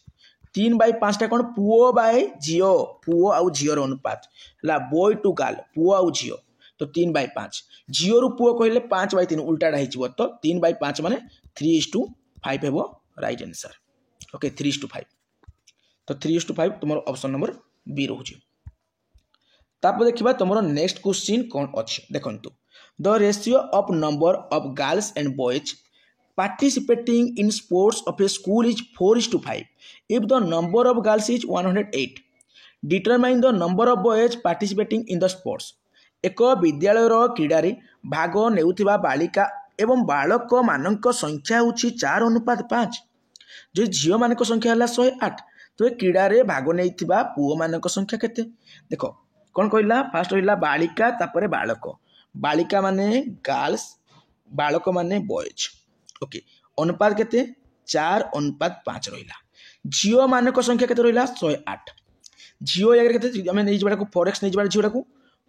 3/5 टा कोन पुओ बाय झिओ पुओ आउ झिओर अनुपात हला बॉय टू गर्ल पुओ आउ झिओ तो 3/5 झिओ रु पुओ कहले 5/3 उल्टाडा हिजबो तो 3/5 माने 3:5 हेबो राइट आंसर ओके 3:5 तो 3:5 तुम ऑप्शन नंबर बी रोचे। तापर देखिबा तुमरो नेक्स्ट क्वेश्चन कोन अछि देखंतु the ratio of number of girls and boys participating in sports of a school is 4:5 if the number of girls is 108 determine the number of boys participating in the sports एक विद्यालय क्रीडा रे भाग नेउथिबा बालिका एवं बालक मानक संख्या होछि 4:5 जो झियो मानक संख्या हला 108 तो क्रीडा रे भाग नेइथिबा पुओ मानक संख्या केते देखो कोन कहला फास्ट होइला बालिका तापरे बालक बालिका माने गर्ल्स बालक माने बॉयज ओके अनुपात केते 4:5 रहिला झियो मानक संख्या केते रहिला 108 झियो या केते हमें नै जिबाडा को 4x नै जिबाडा झियोडा को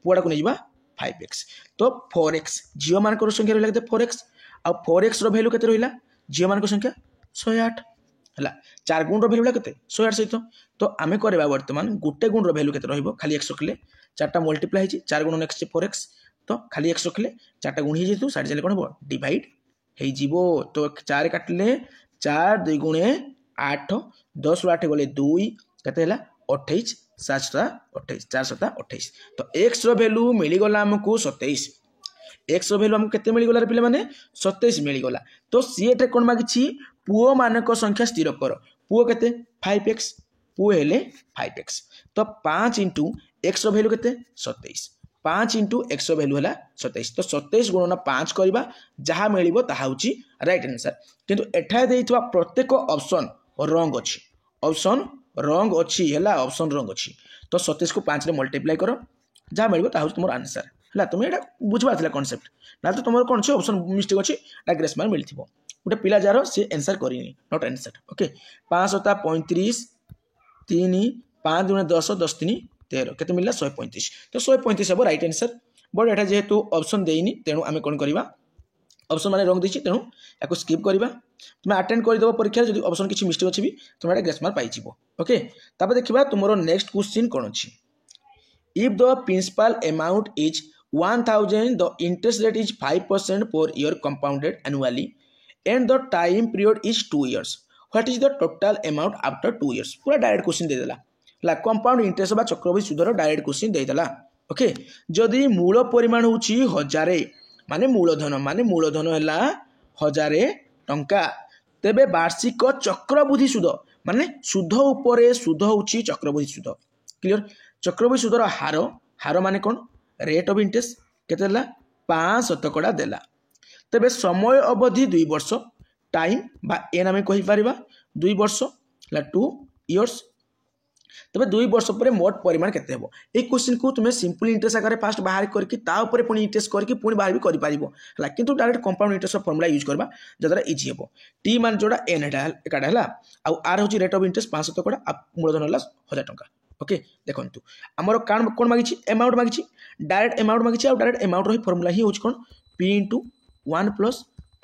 पुआडा को नै जिबा 5x तो 4x झियो मानक संख्या रहिला केते 4x आ 4x रो वैल्यू केते रहिला झियो मानक संख्या 108 हला 4 गुण रो वैल्यू केते 108 सहित तो आमे करबा वर्तमान गुटे गुण रो वैल्यू केते रहिबो खाली x रखले 4टा मल्टीप्लाई हि 4 गुण x 4x तो खाली x रखले 4टा गुण हि जेतु साइड चले कोन हो डिवाइड हे जीवो तो 4 काटले 4 2 गुणे 8 10 8 गले 2 केते हला 28 7 28 4 7 28 तो x रो वैल्यू मिली गला हमकु 27 x रो वैल्यू हमकु केते मिली गला रे पिले माने 27 मिली गला तो सी एटे कोन मागिछि पुओ मानक संख्या स्थिर कर पुओ केते 5x पुओ हेले 5x तो 5 * x रो वैल्यू केते 27 5 * x वैल्यू है 27 तो 27 गुणन 5 करवा जहाँ मिल ताहा राइट आंसर किंतु एठा देइथवा प्रत्येक ऑप्शन रंग अच्छी ऑप्शन रंग अच्छी है ऑप्शन रंग अच्छी तो 27 को 5 रे मल्टीप्लाई कर जहाँ मिल ताहा तुम आंसर है तुम ये बुझबार कॉन्सेप्ट ना तो तुम कौन ऑप्शन मिस्टेक अच्छी ग्रेस मार्क मिल गोटे पिला जार सी आंसर करनी नॉट आंसर ओके 5 × 35 3 5 × 10 10 3 13 केते मिलला 135 तो 135 हेबो राइट आंसर बट एटा जेहेतु ऑप्शन देइनी तेनु आमे कोन करबा ऑप्शन माने रंग दिछि तेनु याको स्किप करबा तुम अटेंड कर देबो परीक्षा जदि ऑप्शन किछि मिस्टेक अछि भी तुम एटा ग्रेस मार्क पाइ जिवो ओके तापर देखिबा तुमरो नेक्स्ट क्वेश्चन कोन अछि if the principal amount is 1000 the interest rate is 5% per year compounded annually and the time period is 2 years what is the total amount after 2 years पूरा direct question दे देला ला compound interest बा चक्रवृद्धि सुधर direct question दे देला okay जदि मूल परिमाण होची 1000 माने मूलधन हैला 1000 टंका तेबे वार्षिक चक्रवृद्धि सुध माने सुध उपरे सुध होची चक्रवृद्धि सुध क्लियर चक्रवृद्धि सुधर हार माने कोन रेट ऑफ इंटरेस्ट केते देला 5% देला तेबे समय अवधि 2 वर्ष टाइम बा एन आमे कहि परिबा 2 वर्ष ला 2 इयर्स तबे 2 वर्ष पर मोट परिमाण केते हेबो ए क्वेश्चन को तुमे सिंपल इंटरेस्ट आकार फास्ट बाहर करके ता ऊपर पुनी इंटरेस्ट करके पुनी बाहर भी करि पारिबो हला किंतु direct compound interest formula use करबा जदरा इजी हेबो टी मान जोडा एन एकाडा हला आ आर होची रेट ऑफ इंटरेस्ट 500 टका आ मूलधन हला 1000 टका ओके देखंतु हमर कोन मागिछि अमाउंट मागिछि डायरेक्ट अमाउंट मागिछि आ डायरेक्ट अमाउंट रही फार्मूला ही होच कोन p * 1 +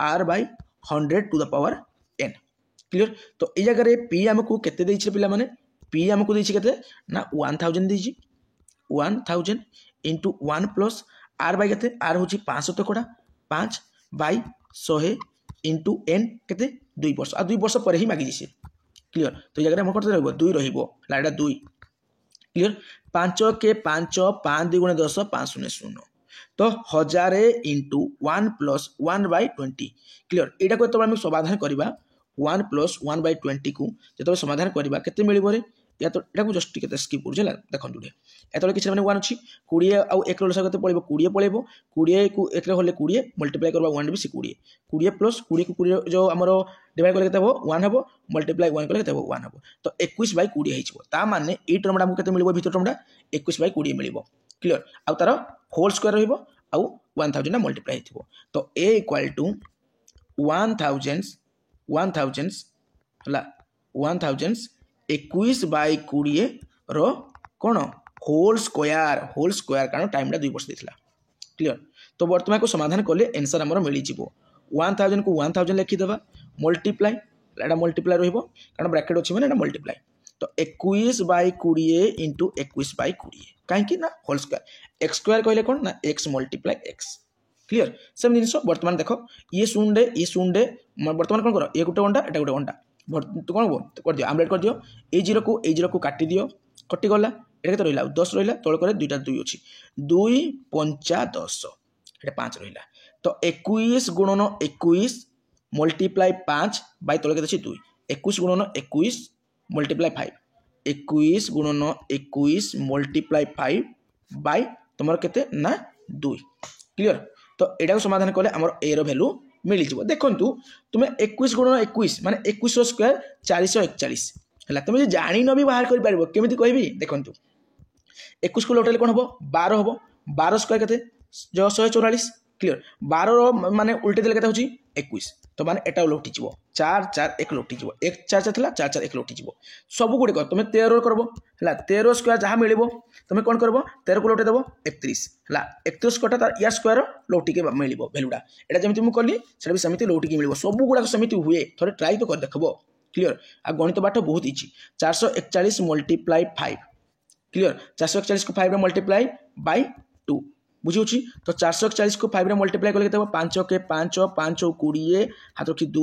r/100 to the power n clear तो ए जगह रे p हमकु केते दैछि पिला माने p हमको दैछि केते ना 1000 दैछि 1000 into 1 plus r by केते r होछि 500 टका 5 by 100 into n केते 2 वर्ष आ 2 वर्ष पर ही मागी दिसे क्लियर तो जगह हम करते रहबो 2 रहिबो लाडा 2 क्लियर 5 के 5 5 2 * 10 5 0 0 तो 1000 into 1 plus 1 by 20 क्लियर एटा को तो हम समाधान करबा 1 plus 1 by 20 को जतो समाधान करबा केते मिलिबो रे या तो एटा को जस्ट केते स्किप कर जला देखंतु रे एतले किछ माने 1 अछि 20 आ 1 रो सगते पळिबो 20 पळिबो 20 को 1 रे होले 20 मल्टीप्लाई करबा 1 भी से 20 20 प्लस 20 को 20 जो हमरो डिवाइड करले केते हो 1 हबो मल्टीप्लाई 1 करले केते हो 1 हबो तो 21 बाय 20 हेइछबो ता माने ए टर्मडा हमको केते मिलिबो भीतर टर्मडा 21 बाय 20 मिलिबो क्लियर आ तार होल स्क्वायर रहइबो आ 1000 ना मल्टीप्लाई हेथिबो तो a = 1000 हला 1000 21 बाय 20 रो कोन होल स्क्वायर कारण टाइम टा 2 वर्ष देथिला क्लियर तो वर्तमान को समाधान करले आंसर हमर मिली जिवो 1000 को 1000 लिखि देबा मल्टीप्लाई एटा मल्टीप्लाई रहइबो कारण ब्रैकेट अछि माने एटा मल्टीप्लाई तो 21 बाय 20 into 21 बाय 20 काहे कि ना होल स्क्वायर x स्क्वायर कहले कोन ना x multiply x clear same जिनिस वर्तमान देखो ये शून्य वर्तमान कोन करो ए गुटे अंडा एटा गुटे अंडा तो कौन कर दियो आमलेट कर दियो ए0 को काटी दियो कटि गला एटा केते रहिला 10 रहिला तळ करे दुईटा 2 अछि 2 5 10 एटा 5 रहिला तो 21 गुणन 21 मल्टीप्लाई 5 बाय तळ केते अछि 2 21 गुणन 21 मल्टीप्लाई 5 21 गुणन 21 मल्टीप्लाई 5 बाय तमर केते ना 2 क्लियर तो एटा को समाधान करले हमर a रो वैल्यू मिली जिवो देखंतु तुमे 21 गुणन 21 माने 21 स्क्वायर 441 हला तुमे जे जानि न भी बाहर कर पारिबो केमिति कहबी देखंतु 21 को लोटेले कोन हबो 12 हबो 12 स्क्वायर केते जो 144 क्लियर 12 रो माने उल्टे देले केते होची 21 तो माने एटा लोटी जिवो 4 4 1 लोटी जिवो 1 4 4 थला 4 4 1 लोटी जिवो सब गुडे कर तुमे 13 करबो हला 13 स्क्वायर जहा मिलिबो तुमे कोन करबो 13 को लोटे देबो 31 हला 31 कोटा तार या स्क्वायर लोटी के मिलिबो वैल्यूडा एटा जेमिति मु करली सेटा भी समिति लोटी के मिलिबो सब गुडा समिति हुए थोड़े ट्राई तो कर देखबो क्लियर आ गणित बाटो बहुत इजी 441 मल्टीप्लाई 5 क्लियर 441 को 5 रे मल्टीप्लाई बाय 2 बुझी होची तो 441 को 5 रे मल्टीप्लाई करले केते 5 के 5 5 20 हाथ रखी 2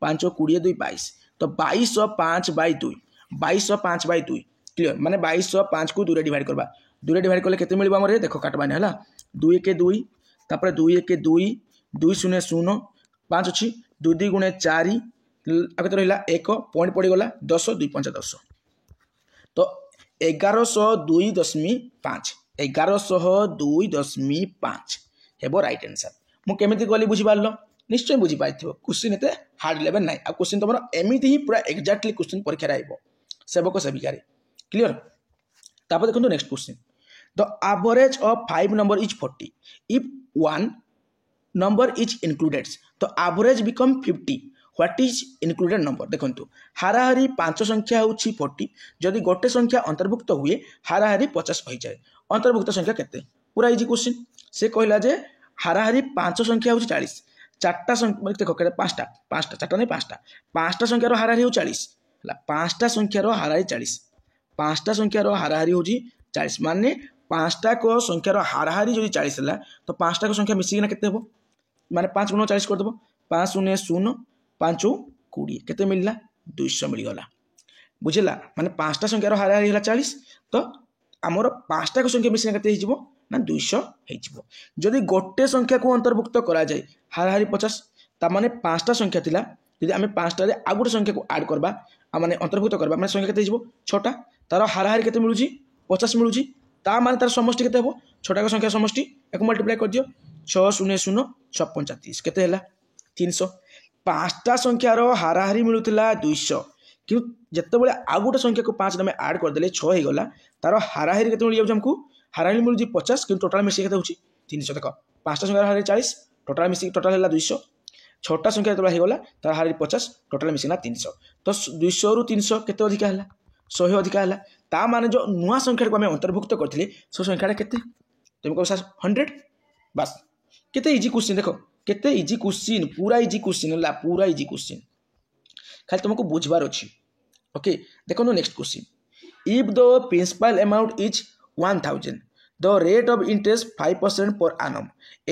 5 20 2 22 तो 2205 बाय 2 2205 बाय 2 क्लियर माने 2205 को 2 रे डिवाइड करबा 2 रे डिवाइड करले केते मिलबा हमरे देखो काटबाने हला 2 के 2 तापर 2 के 2 2 0 0 5 अछि 2 2 गुणे 4 आगे तो रहिला 1 पॉइंट पड़ी गला 10 2 5 10 तो 1102.5 1102.5 हेबो राइट आंसर मु केमिति गली बुझी पारलो निश्चय बुझी पाइथिबो क्वेश्चन एते हार्ड लेवल नाही आ क्वेश्चन तमरो एमिति ही पूरा एग्जैक्टली क्वेश्चन परीक्षा रे आइबो सेवक सेविका रे क्लियर तापर देखो next question the average of 5 number is 40 if one number is included तो average become 50 what is included number देखंतु हाराहारी 5 संख्या होछि 40 जदि गोटे संख्या अंतर्भुक्त हुए हाराहारी 50 होई जाय अंतर्भुक्त संख्या केते पूरा इजी क्वेश्चन से कहला जे हाराहारी 5 संख्या होछि 40 चारटा संख्या देखो केते पांचटा चारटा नै पांचटा संख्या रो हाराहारी हो 40 हला पांचटा संख्या रो हाराहारी 40 पांचटा संख्या रो हाराहारी होछि 40 माने पांचटा को संख्या रो हाराहारी जदि 40 हला तो पांचटा को संख्या मिसिना केते हेबो माने 5 गुण 40 कर देबो 5 0 0 5 20 केते मिलला 200 मिल गला बुझिला माने पांचटा संख्या रो हाराहारी हला 40 तो हमर पांचटा को संख्या मिसिना केते हिजबो ना 200 हिजबो जदि गोटे संख्या को अंतर्भुक्त करा जाय हाराहारी 50 ता माने पांचटा संख्या थिला यदि हमें पांचटा रे आ गोटे संख्या को ऐड करबा माने अंतर्भुक्त करबा माने संख्या केते हिजबो छोटा तार हाराहारी केते मिलुची 50 मिलुची ता माने तार समष्टि केते हेबो छोटा को संख्या समष्टि एक मल्टीप्लाई कर दियो 6 0 0 6 35 केते हला 300 पांचटा संख्या रो हाराहारी मिलुतला 200 कि जितेबाला आउ गोटे संख्या को 5 आम आड करदे 6 हो गला तार हाराहारी के मिल जाऊँ आमको हाराहारी मिलूँ 50 कि टोटाल मिसिक के 300 देख 5टा संख्या हाराहारी 40 टोटाल मिसिक टोटाल है 200 6टा संख्या जो होगा तार हाराहारी 50 टोटाल मिसिक 300 तो 200 रु 300 केते अधिका है 100 अधिका है ता माने जो नुआ संख्या को आम अंतर्भुक्त करते सो संख्या केते तुम कह 100 बस केते इजी क्वेश्चन देख केते इजी क्वेश्चन पूरा इजी क्वेश्चन है पूरा इजी क्वेश्चन खाली तुमको बुझबार अच्छी ओके देखो next question if the principal amount is 1000 the rate of interest 5% per annum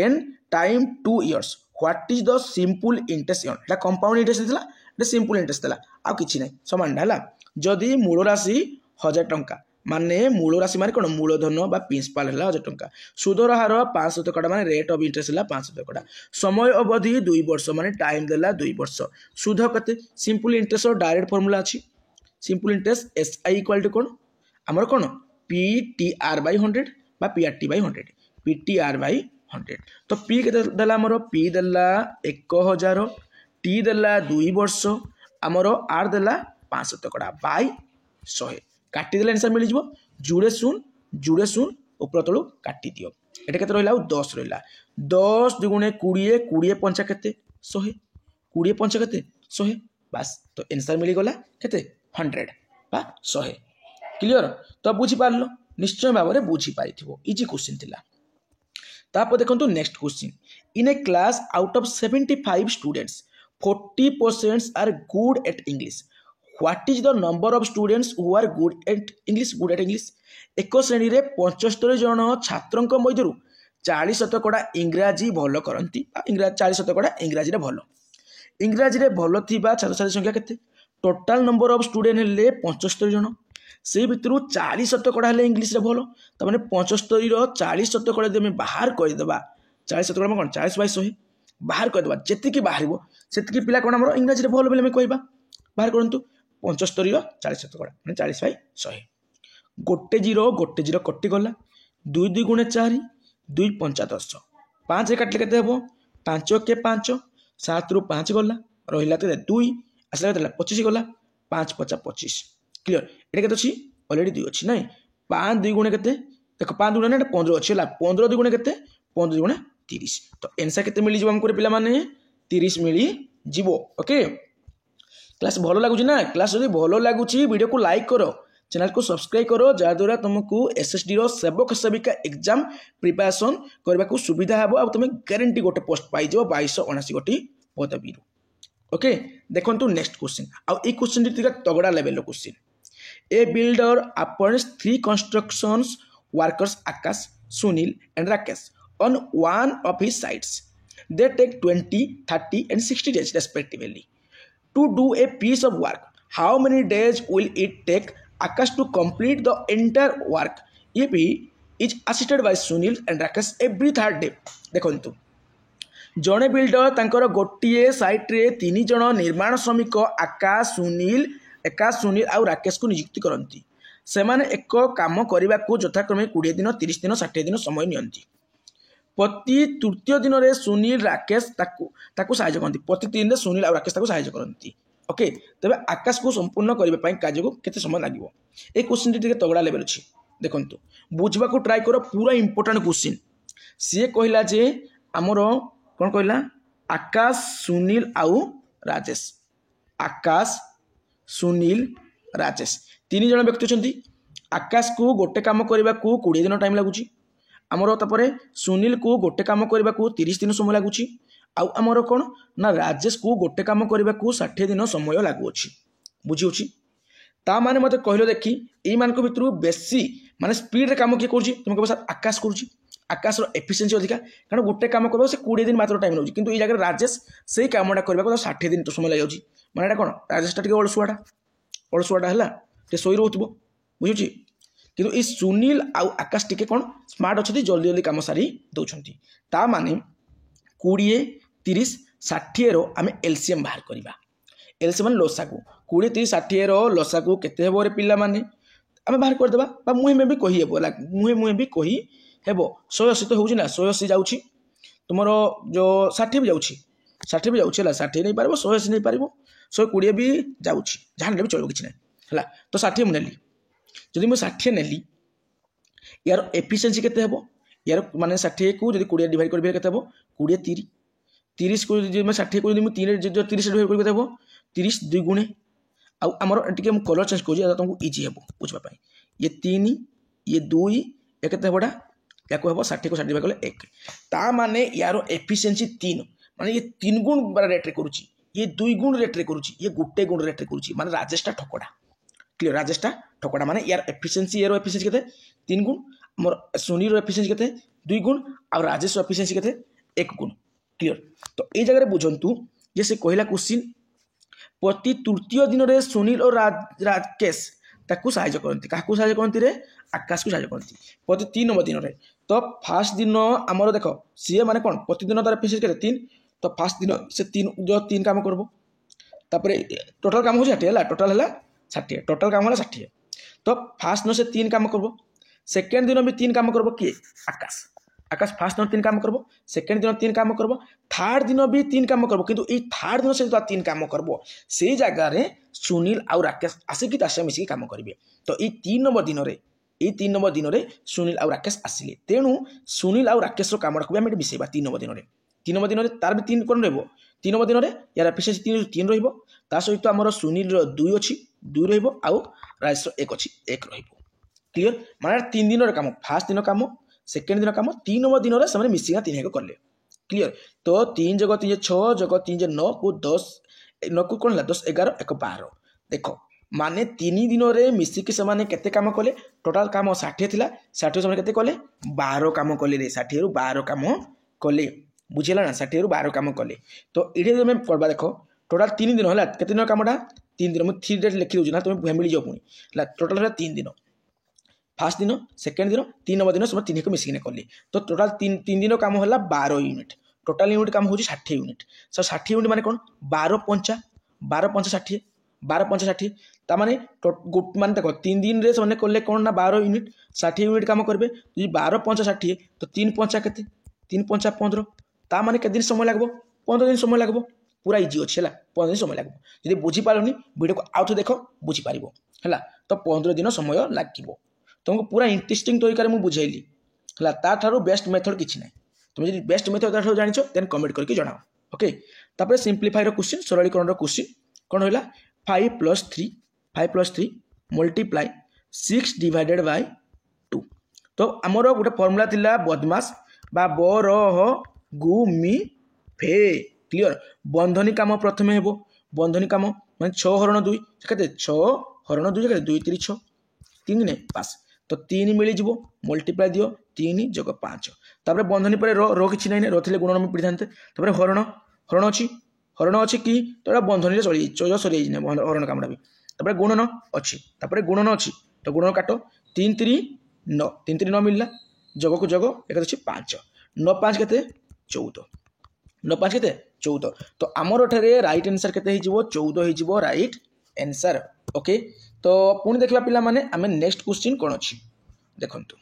and time 2 years what is the simple interest earned এটা कंपाउंड इंटरेस्ट थिला এটা सिंपल इंटरेस्ट थिला आ किछि नै समान हला जदि मूल राशि 1000 टंका माने मूल राशि माने कोन मूलधन बा प्रिंसिपल हला 1000 टंका सुदर हार 500 माने रेट ऑफ इंटरेस्ट हला 500 समय अवधि 2 वर्ष माने टाइम देला 2 वर्ष सुध कते सिंपल इंटरेस्ट और डायरेक्ट फार्मूला अछि simple interest SI equal to कोन हमर कोन पीटीआर बाय 100 बा पीआरटी बाय 100 पीटीआर बाय 100 तो पी के देला हमर पी देला 1000 टी देला 2 वर्ष हमर आर देला 500 बाय 100 काटी देला आंसर मिल जिवो जुड़े शून ऊपर तळु काटी दियो एटा केते रहला 10 रहला 10 दुगुणे 20 20 पंचा केते 100 20 पंचा केते 100 बस तो आंसर मिल गला केते 100 बा 100 क्लियर तो बुझी पारलो निश्चय भाव में बुझी पारिथिबो इजी क्वेश्चन थिला तापर देखंतु next question in a class out of 75 students 40% are good at English what is the number of students who are good at English एक श्रेणी रे 75 जन छात्रंक मध्यरु 40% इंग्राजी भलो करंती 40% इंग्राजी रे भलो इंग्राजी रे भलो थिबा छात्र छात्री संख्या केते टोटल नंबर ऑफ स्टूडेंट हेले 75 जन से भितर 40% हेले इंग्लिश रे भलो त माने 75 रो 40% जदि हम बाहर कर देबा 40% में कोन 40 बाय 100 बाहर कर देबा जेति की बाहरिबो सेति की पिला कोन हमरो इंग्लिश रे भलो बोले हम कहबा बाहर करंतु 75 रो 40% माने 40 बाय 100 गोटे जीरो कटि गला 2 2 गुणे 4 2 5 10 5 रे काटले केते हेबो 5 के 5 7 रु 5 गला रहिला ते 2 आसला केते 25 गला 5 5 25 क्लियर एटा केते अछि ऑलरेडी 2 अछि नै 5 2 गुणे केते देखो 5 गुणे ना 15 अछि ला 15 2 गुणे केते 15 2 गुणे 30 तो आंसर केते मिली जिवो हमको पिला माने 30 मिली जिवो ओके क्लास भलो लागुची ना क्लास जदि भलो लागुची वीडियो को लाइक करो चैनल को सब्सक्राइब करो जहाँद्वारा तुमको एसएसडी रो सेवक सेविका एग्जाम प्रिपरेशन करने को सुविधा हे और तुम ग्यारंटी गोटे पोस्ट पाई 2279 गोटी पदवी ओके देखो नेक्स्ट क्वेश्चन आउ ए क्वेश्चन तगड़ा level question A builder appoints 3 constructions workers Akash Sunil and Rakesh on one of his sites. They take 20, 30 and 60 days respectively to do a piece of work. How many days will it take Akash to complete the entire work if he is assisted by Sunil and Rakesh every third day? देखो जड़े builder तांकर गोटे site रे 3 जन निर्माण श्रमिक आकाश सुनील आउ राकेश को नियुक्ति करती से एक काम करने को यथाक्रमे 20 दिन 30 दिन 60 दिन समय नियंती प्रति तृतीय दिन रे सुनील राकेश ताकू सहायता करती प्रति 3 दिन सुनील और राकेश ताकू सहायता करती ओके तबे आकाश को संपूर्ण करबे पई कार्य को केते समय लागबो ए क्वेश्चन टी तगड़ा लेवल अछि देखंतु बुझबा को ट्राई करो पूरा इंपोर्टेंट क्वेश्चन सी कहला जे हमरो कोन कहला आकाश सुनील आउ राजेश आकाश सुनील राजेश 3 जन व्यक्ति छथि आकाश को गोटे काम करबा को 20 दिन टाइम लागुची आमर तापर सुनील को गोटे काम करने को 30 दिन समय लगुच आमर कौन ना राजेश को गोटे काम करने को 60 दिन समय लगुच बुझी ता माने मत कहलो देखी ये मान भितर बेसी माने स्पीड रे काम किए कर तुम कह सर आकाश कर आकाश एफिशिएंसी अधिका कारण गोटे काम कर 20 दिन मात्र टाइम नौकरी किंतु ये जगह राजेश से कामटा करने को 60 दिन तो समय लग जाऊँगी माने कौन राजेश टा अलसुआटा है शोई रोथबो बुझुची किंतु ये सुनील आउ आकाश टिके कौन स्मार्ट अच्छा जल्दी जल्दी कम सारी दौरान ता माने 20 30 60 रो आम एलसीएम बाहर करवा एलसीएम लसागु 20 30 60 रो लसागु केते हेबो रे पिला माने आम बाहर करदेबा बा मुहे में भी कही हेबो मुहे भी कही हेबो 180 तो होउची ना 180 जाउची तुमरो जो 60 भी जाउची 60 भी जाउची ला 60 नहीं पारबो 180 नहीं पारबो 120 भी जाऊँगी जहाँ भी चलो किसी ना है तो 60 मुझे जदि मुझे 60 नेली यार एफिशिएंसी केते हेबो यार माने 60 को जदि 20 डिवाइड करबे केते हेबो 20 30 30 को जदि मैं 60 को जदि मैं 3 जो 30 डिवाइड करबे केते हेबो 30 2 गुणे आ हमर टिके हम कलर चेंज करू तुमको इजी हेबो बुझबा पई ये 3 ये 2 ये केते हेबोडा या को हेबो 60 को 60 डिवाइड करले 1 ता माने यार एफिशिएंसी 3 माने ये 3 गुण रेट रे करूची ये 2 गुण रेट रे करूची ये गुटे गुण रेट रे करूची माने राजेशटा ठकोडा क्लियर राजेशटा ठकोडा माने यार एफिशिएंसी यार एफिशिएंसी केते 3 गुण मोर सुनील एफिशिएंसी केते 2 गुण और राजेश एफिशिएंसी केते 1 गुण क्लियर तो ए जगह रे बुझंतु जे से कहला क्वेश्चन प्रति तृतीय दिन रे सुनील और राकेश ताकू सहायता करती काकू सहायता करती रे आकाश को सहायता करती प्रति 3 नंबर दिन रे तो फास्ट दिन आमर देख सी माने कौन प्रतिदिन तार एफिशिएंसी केते 3 तो फास्ट दिन से 3 जो 3 काम करबो तापरे टोटल काम हो 60 है टोटल है 60 टोटल काम है 60 तो फास्ट दिन से 3 काम करबो सेकेंड दिन भी 3 काम करबो किए आकाश आकाश फास्ट दिन 3 काम करबो सेकेंड दिन 3 काम करबो थर्ड दिन भी 3 काम करबो किंतु ए थर्ड दिन से 3 काम करबो से जगह रे सुनील और राकेश आसिकी तासे मिसी काम करिवे तो ए 3 नंबर दिन रे ए 3 नंबर दिन रे सुनील और राकेश आसिले तेणु सुनील और राकेश रो काम रखबे हम मिसेबा 3 नंबर दिन रे 3 नंबर दिन रे तार भी 3 कोन रहबो 3 नंबर दिन रे यार एफिशिएंसी 3 रहबो ता सहित हमर सुनील रो 2 अछि 2 रहबो आ राजेश रो 1 अछि 1 रहबो क्लियर माने 3 दिन रे काम फास्ट दिन काम सेकेंड दिन काम 3 नंबर दिन रे समे मिसिंगा 3 हेको करले क्लियर तो 3 जगह 3 6 जगह 3 9 को 10 9 को कोन ला 10 11 1 12 देखो माने 3 दिन रे मिसिकी समाने केते काम कले टोटल काम 60 थिला 60 समाने केते कले 12 काम कले रे 60 रु 12 काम कले बुझिला ना 60 रु 12 काम कले तो इठे जे मैं करबा देखो टोटल 3 दिन होला केते दिन कामटा 3 दिन मैं 3 डेट लिखि दउ ना तुम फैमिली जो पुनी ला टोटल होला 3 दिन फास्ट दिन सेकेंड दिन 3 नंबर दिन सब 3 को मिसिने कली तो टोटल 3 दिन काम होला 12 यूनिट टोटल यूनिट काम होची 60 यूनिट सो 60 यूनिट माने कोन 12 5 60 12 5 60 ता माने माने देखो 3 दिन रे सने करले कोन ना 12 यूनिट 60 यूनिट काम करबे जी 12 5 60 तो 3 5 केते 3 5 15 ता माने के दिन समय लागबो 15 दिन समय लागबो पूरा इजी अछि हला 15 दिन समय लागबो जदि बुझी पालनी वीडियो को आउट देखो बुझी पारिबो हला तो 15 दिन समय लागिबो तुमको पूरा इंटरेस्टिंग तरीका रे मु बुझाइली हला ता थारो बेस्ट मेथड किछि नै तुम जदि बेस्ट मेथड ता थारो जानिछो देन कमेंट करके जणाओ ओके तापर सिंपलीफाई रो क्वेश्चन सरलीकरण रो क्वेश्चन कोन होइला 5 + 3 मल्टीप्लाई 6 डिवाइडेड बाय 2 तो हमरो गोटे फार्मूला थिला बदमाश बा बरह गुमी फे क्लियर बंधनी काम प्रथमे हेबो बंधनी काम माने 6 हरण 2 केते 6 हरण 2 केते 2 3 6 3 ने पास तो 3 मिली जिवो मल्टीप्लाई दियो 3 + 5 तापर बंधनी पर रो किछि नै रो थिले गुणन में पढिथानते तापर हरण अछि कि तोरा बंधनी रे चली चोज सरी नै हरण कामडा भी तापर गुणन अछि तापर गुणन अछि तो गुणन काटो 3 3 9 3 3 9 मिलला जग को जग एक अछि 5 9 5 केते 14 9 5 केते 14 तो हमर ठरे राइट आंसर केते हि जिवो 14 हि जिवो राइट आंसर ओके तो पुणी देखा पिला माने आमे नेक्स्ट क्वेश्चन कोन अछि देखंतु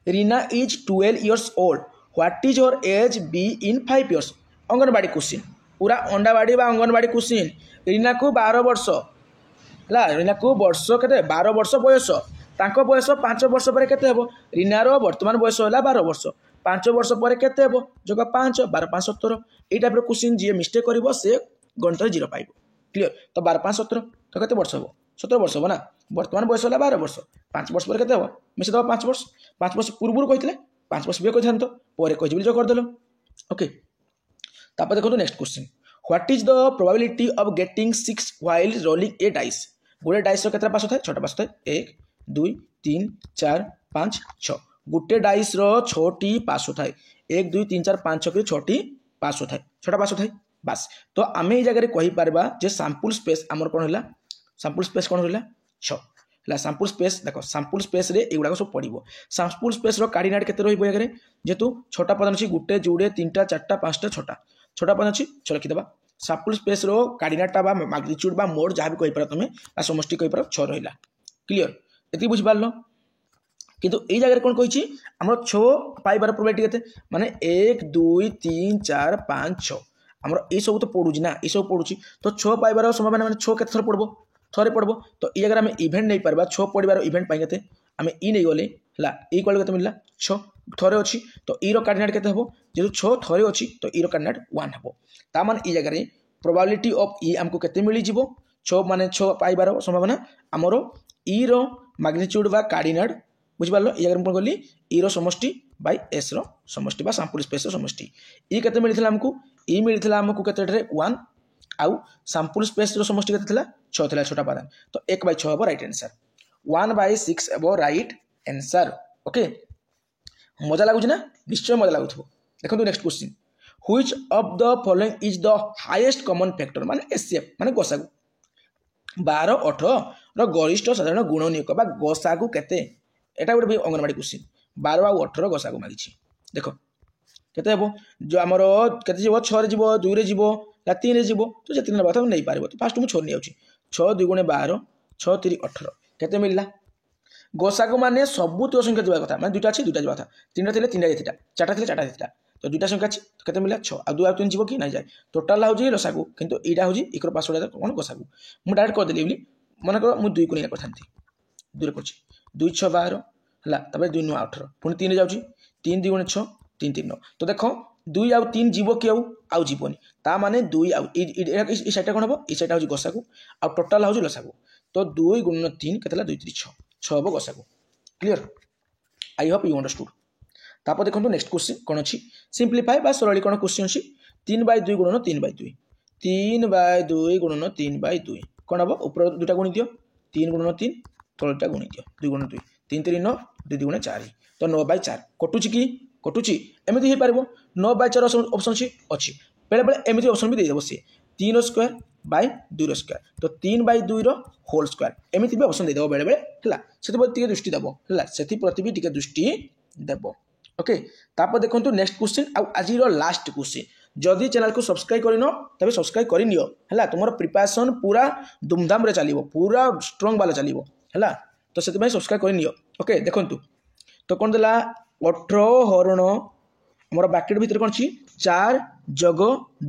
Reena is 12 years old what is your age be in 5 years anganwadi question पूरा अंडावाड़ी बा अंगनवाड़ी क्वेश्चन रीना को 12 वर्ष ला रीना को वर्ष केते 12 वर्ष बयस तांको बयस 5 वर्ष पर केते हेबो रीना रो वर्तमान बयस होला 12 वर्ष 5 वर्ष पर केते हेबो जग 5 12 5 17 ए टाइप रो क्वेश्चन जे मिस्टेक करिवो से गणित 0 पाइबो क्लियर तो 12 5 17 तो केते वर्ष हेबो 17 वर्ष हो ना वर्तमान बयस होला 12 वर्ष 5 वर्ष पर केते हो मिसे दबा 5 वर्ष पूर्व कहितले 5 वर्ष बे कहिथान तो परे कहि जो कर देलो ओके तापर देखो next question what is the probability of getting 6 while rolling A dice गोटे डाइस रो केतरा पास होता है छोटा पास होता है 1 2 3 4 5 6 गोटे डाइस रो 6 टी पास होता है 1 2 3 4 5 6 के 6 टी पास होता है छोटा पास होता है बस तो आमे ए जगह रे कहि परबा जे सैंपल स्पेस हमर कोन होला सैंपल स्पेस कोन होला 6 ला सैंपल स्पेस देखो सैंपल स्पेस रे एगुडा सब पड़िबो सैंपल स्पेस रो कोऑर्डिनेट केते रहिबो एगरे जेतु छोटा पद अछि गुटे जुडे 3टा 4टा 5टा छोटा पद अछि चलो लिखि देबा सैंपल स्पेस रो कोऑर्डिनेट बा मैग्नीट्यूड बा मोड जहा भी कहि पार तमे आ समष्टि कहि पार 6 रहिला क्लियर एति बुझ पारलो किंतु ए जगह रे कोन कहिछि हमर 6 पाइबार प्रोबेबिलिटी केते माने 1 2 3 4 5 6 आमर ये सब तो पड़ू ना ये सब पड़ू तो 6 पाइबार संभावना मैंने 6 केत थर पड़ब थरे पड़ब तो ये अगर आम इभेन्ट नहीं पार्बा 6 पड़बार इभेन्ट पाई के आम ई नहीं गले है इक्वाल के मिलला 6 थरे अच्छी तो ई कार्डिनेट के हम जेहतु 6 थरे अच्छी तो ई कार्डिनेट 1 हम तामान ई जगह प्रोबेबिलिटी ऑफ ई आमको केते मिली जीवो 6 माने 6 पाइबार संभावना आमर ई रो मैग्नीट्यूड बा कार्डिनेट बुझिपार ये अगर कौन कली ई रो समष्टि बाय एस रो समष्टि बा सैंपल स्पेस रो समष्टि ई केते मिलथिला हमको ई मिलथिला हमको केते 1 आउ सैंपल स्पेस रो समष्टि केते थिला 6 थिला छोटा पादान तो 1/6 हबो राइट आंसर 1/6 हबो राइट आंसर ओके मजा लागुछ ना निश्चय मजा लागुथबो देखंतु next question which of the following is the highest common factor माने एचसीएफ माने गसागु 12 18 रो गरिष्ठ साधारण गुणनीयक बा गसागु केते एटा गोटे अंगनवाड़ी क्वेश्चन 12 आउ 18 गसागु मागिछि देखो केते हेबो जो हमर केते जीवो 6 रे जीवो 2 रे जीवो ला 3 रे जीवो तो जतिन बात हम नहीं पारबो तो फास्ट मु 6 नै आउछि 6 2 गुणे 12 6 3 18 केते मिलला गसागु माने सबुत संख्या दिबा कथा माने दुटा अछि दुटा दिबा कथा तीनटा थिले तीनटा दिथिटा चारटा थिले चारटा दिथिटा तो दुटा संख्या अछि तो केते मिलला 6 आ 2 आ 3 जीवो कि नै जाय टोटल होजी लसागु किंतु एटा होजी इकर पासवर्ड कोन गसागु मु डायरेक्ट कर देली मन कर मु 2 को नै करथांती 2 रे करछि 2 6 12 हला तबे 2 9 18 पुनी 3 रे जाउची 3 2 गुणे 6 3 3 9 तो देखो 2 आउ 3 जीवो कि आउ जीवनी ता माने 2 आउ ई साइडटा कोन हबो ई साइडटा होजी गसागु आ टोटल होजी लसागु तो 2 गुणे 3 केतला 2 3 6 6 हबो गसागु clear I hope you understood तापर देखो नेक्स्ट क्वेश्चन कौन अच्छी सिंप्लीफाई बा सरलीकरण क्वेश्चन अच्छी 3/2 गुणन 3/2 3/2 गुणन 3/2 कौन हम ऊपर दुटा गुणी दियो 3 गुणन 3 तलटा गुणी दियो 2 गुणन 2 3 3 9 2 2 गुणे 4 तो 9/4 कटुची कि कटुची एमती हो पार 9/4 ऑप्शन अच्छी बेले बेले एमती ऑप्शन भी देदेव सी 3 स्क्वायर बाय 2 स्क्वायर तो 3/2 होल स्क्वायर एमती भी ऑप्शन देदेव बेले बेले है दृष्टि देव है से भी दृष्टि देव ओके तापर देखो नेक्स्ट क्वेश्चन आज लास्ट क्वेश्चन जदि चैनल को सब्सक्राइब करनो तबे सब्सक्राइब कर नियो है तुम प्रिपरेशन पूरा धूमधाम रे चलिवो पूरा स्ट्रांग वाला चलिवो है तो से सब्सक्राइब कर नियो ओके देखो तो कौन देला 18 हरण मोर ब्रैकेट भीतर कौन छी 4 जग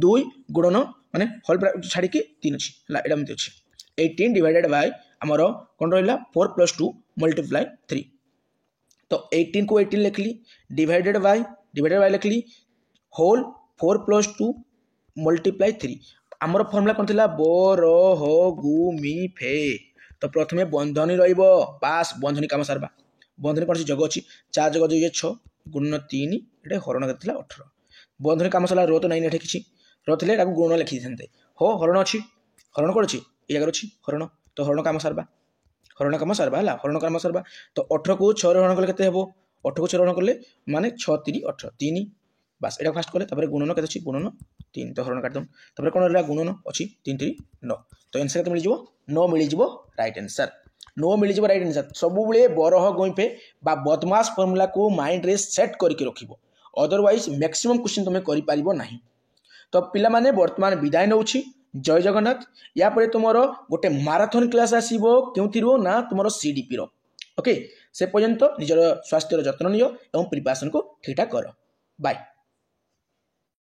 2 गुणन माने होल छाड़ी के 3 अछि है एटा मते अछि 18 डिवाइडेड बाय हमर कौन रहिला 4 + 2 × 3 तो 18 को 18 लिखली डिवाइडेड बाय लिखली होल 4 + 2 × 3 आमर फॉर्मूला कौन थिला बर ह गु मी फे तो प्रथमे बंधनी रहिबो पास बंधनी काम सारबा बंधनी कौन जग अछि 4 जग 2 6 गुणन 3 एटा हरण करथिला 18 बंधनी काम साला रो तो नहीं एठे किछि रो थिले ताको गुण लिखि दिसंते हो हरण अछि हरण कोन अछि ए जगर अछि हरण तो हरण काम सारबा है हरण काम सारबा तो 18 को 6 हरण कले केते हेबो 18 को 6 हरण कले माने 6 3 18 3 बस एटा फास्ट कले तबरे गुणन केते अछि गुणन 3 तो हरण काट दम तबरे कोन रहला गुणन अछि 3 3 9 तो आंसर केते मिलि जिवो 9 मिलि जिवो राइट आंसर 9 मिलि जिवो राइट आंसर सब बेले बरह गोइफे बा बदमाश फार्मूला को माइंड रे सेट करके रखिबो अदरवाइज मैक्सिमम क्वेश्चन तुम करि पारिबो नाही तो पिला माने वर्तमान विदाय नउछि जय जगन्नाथ या पर तुमरो गोटे माराथन क्लास आसीबो केउतिरो ना तुमरो सीडीपी रो ओके से पर्यंत निजर स्वास्थ्य जत्न नियो एवं प्रिपरेशन को ठीकठाक करो बाय।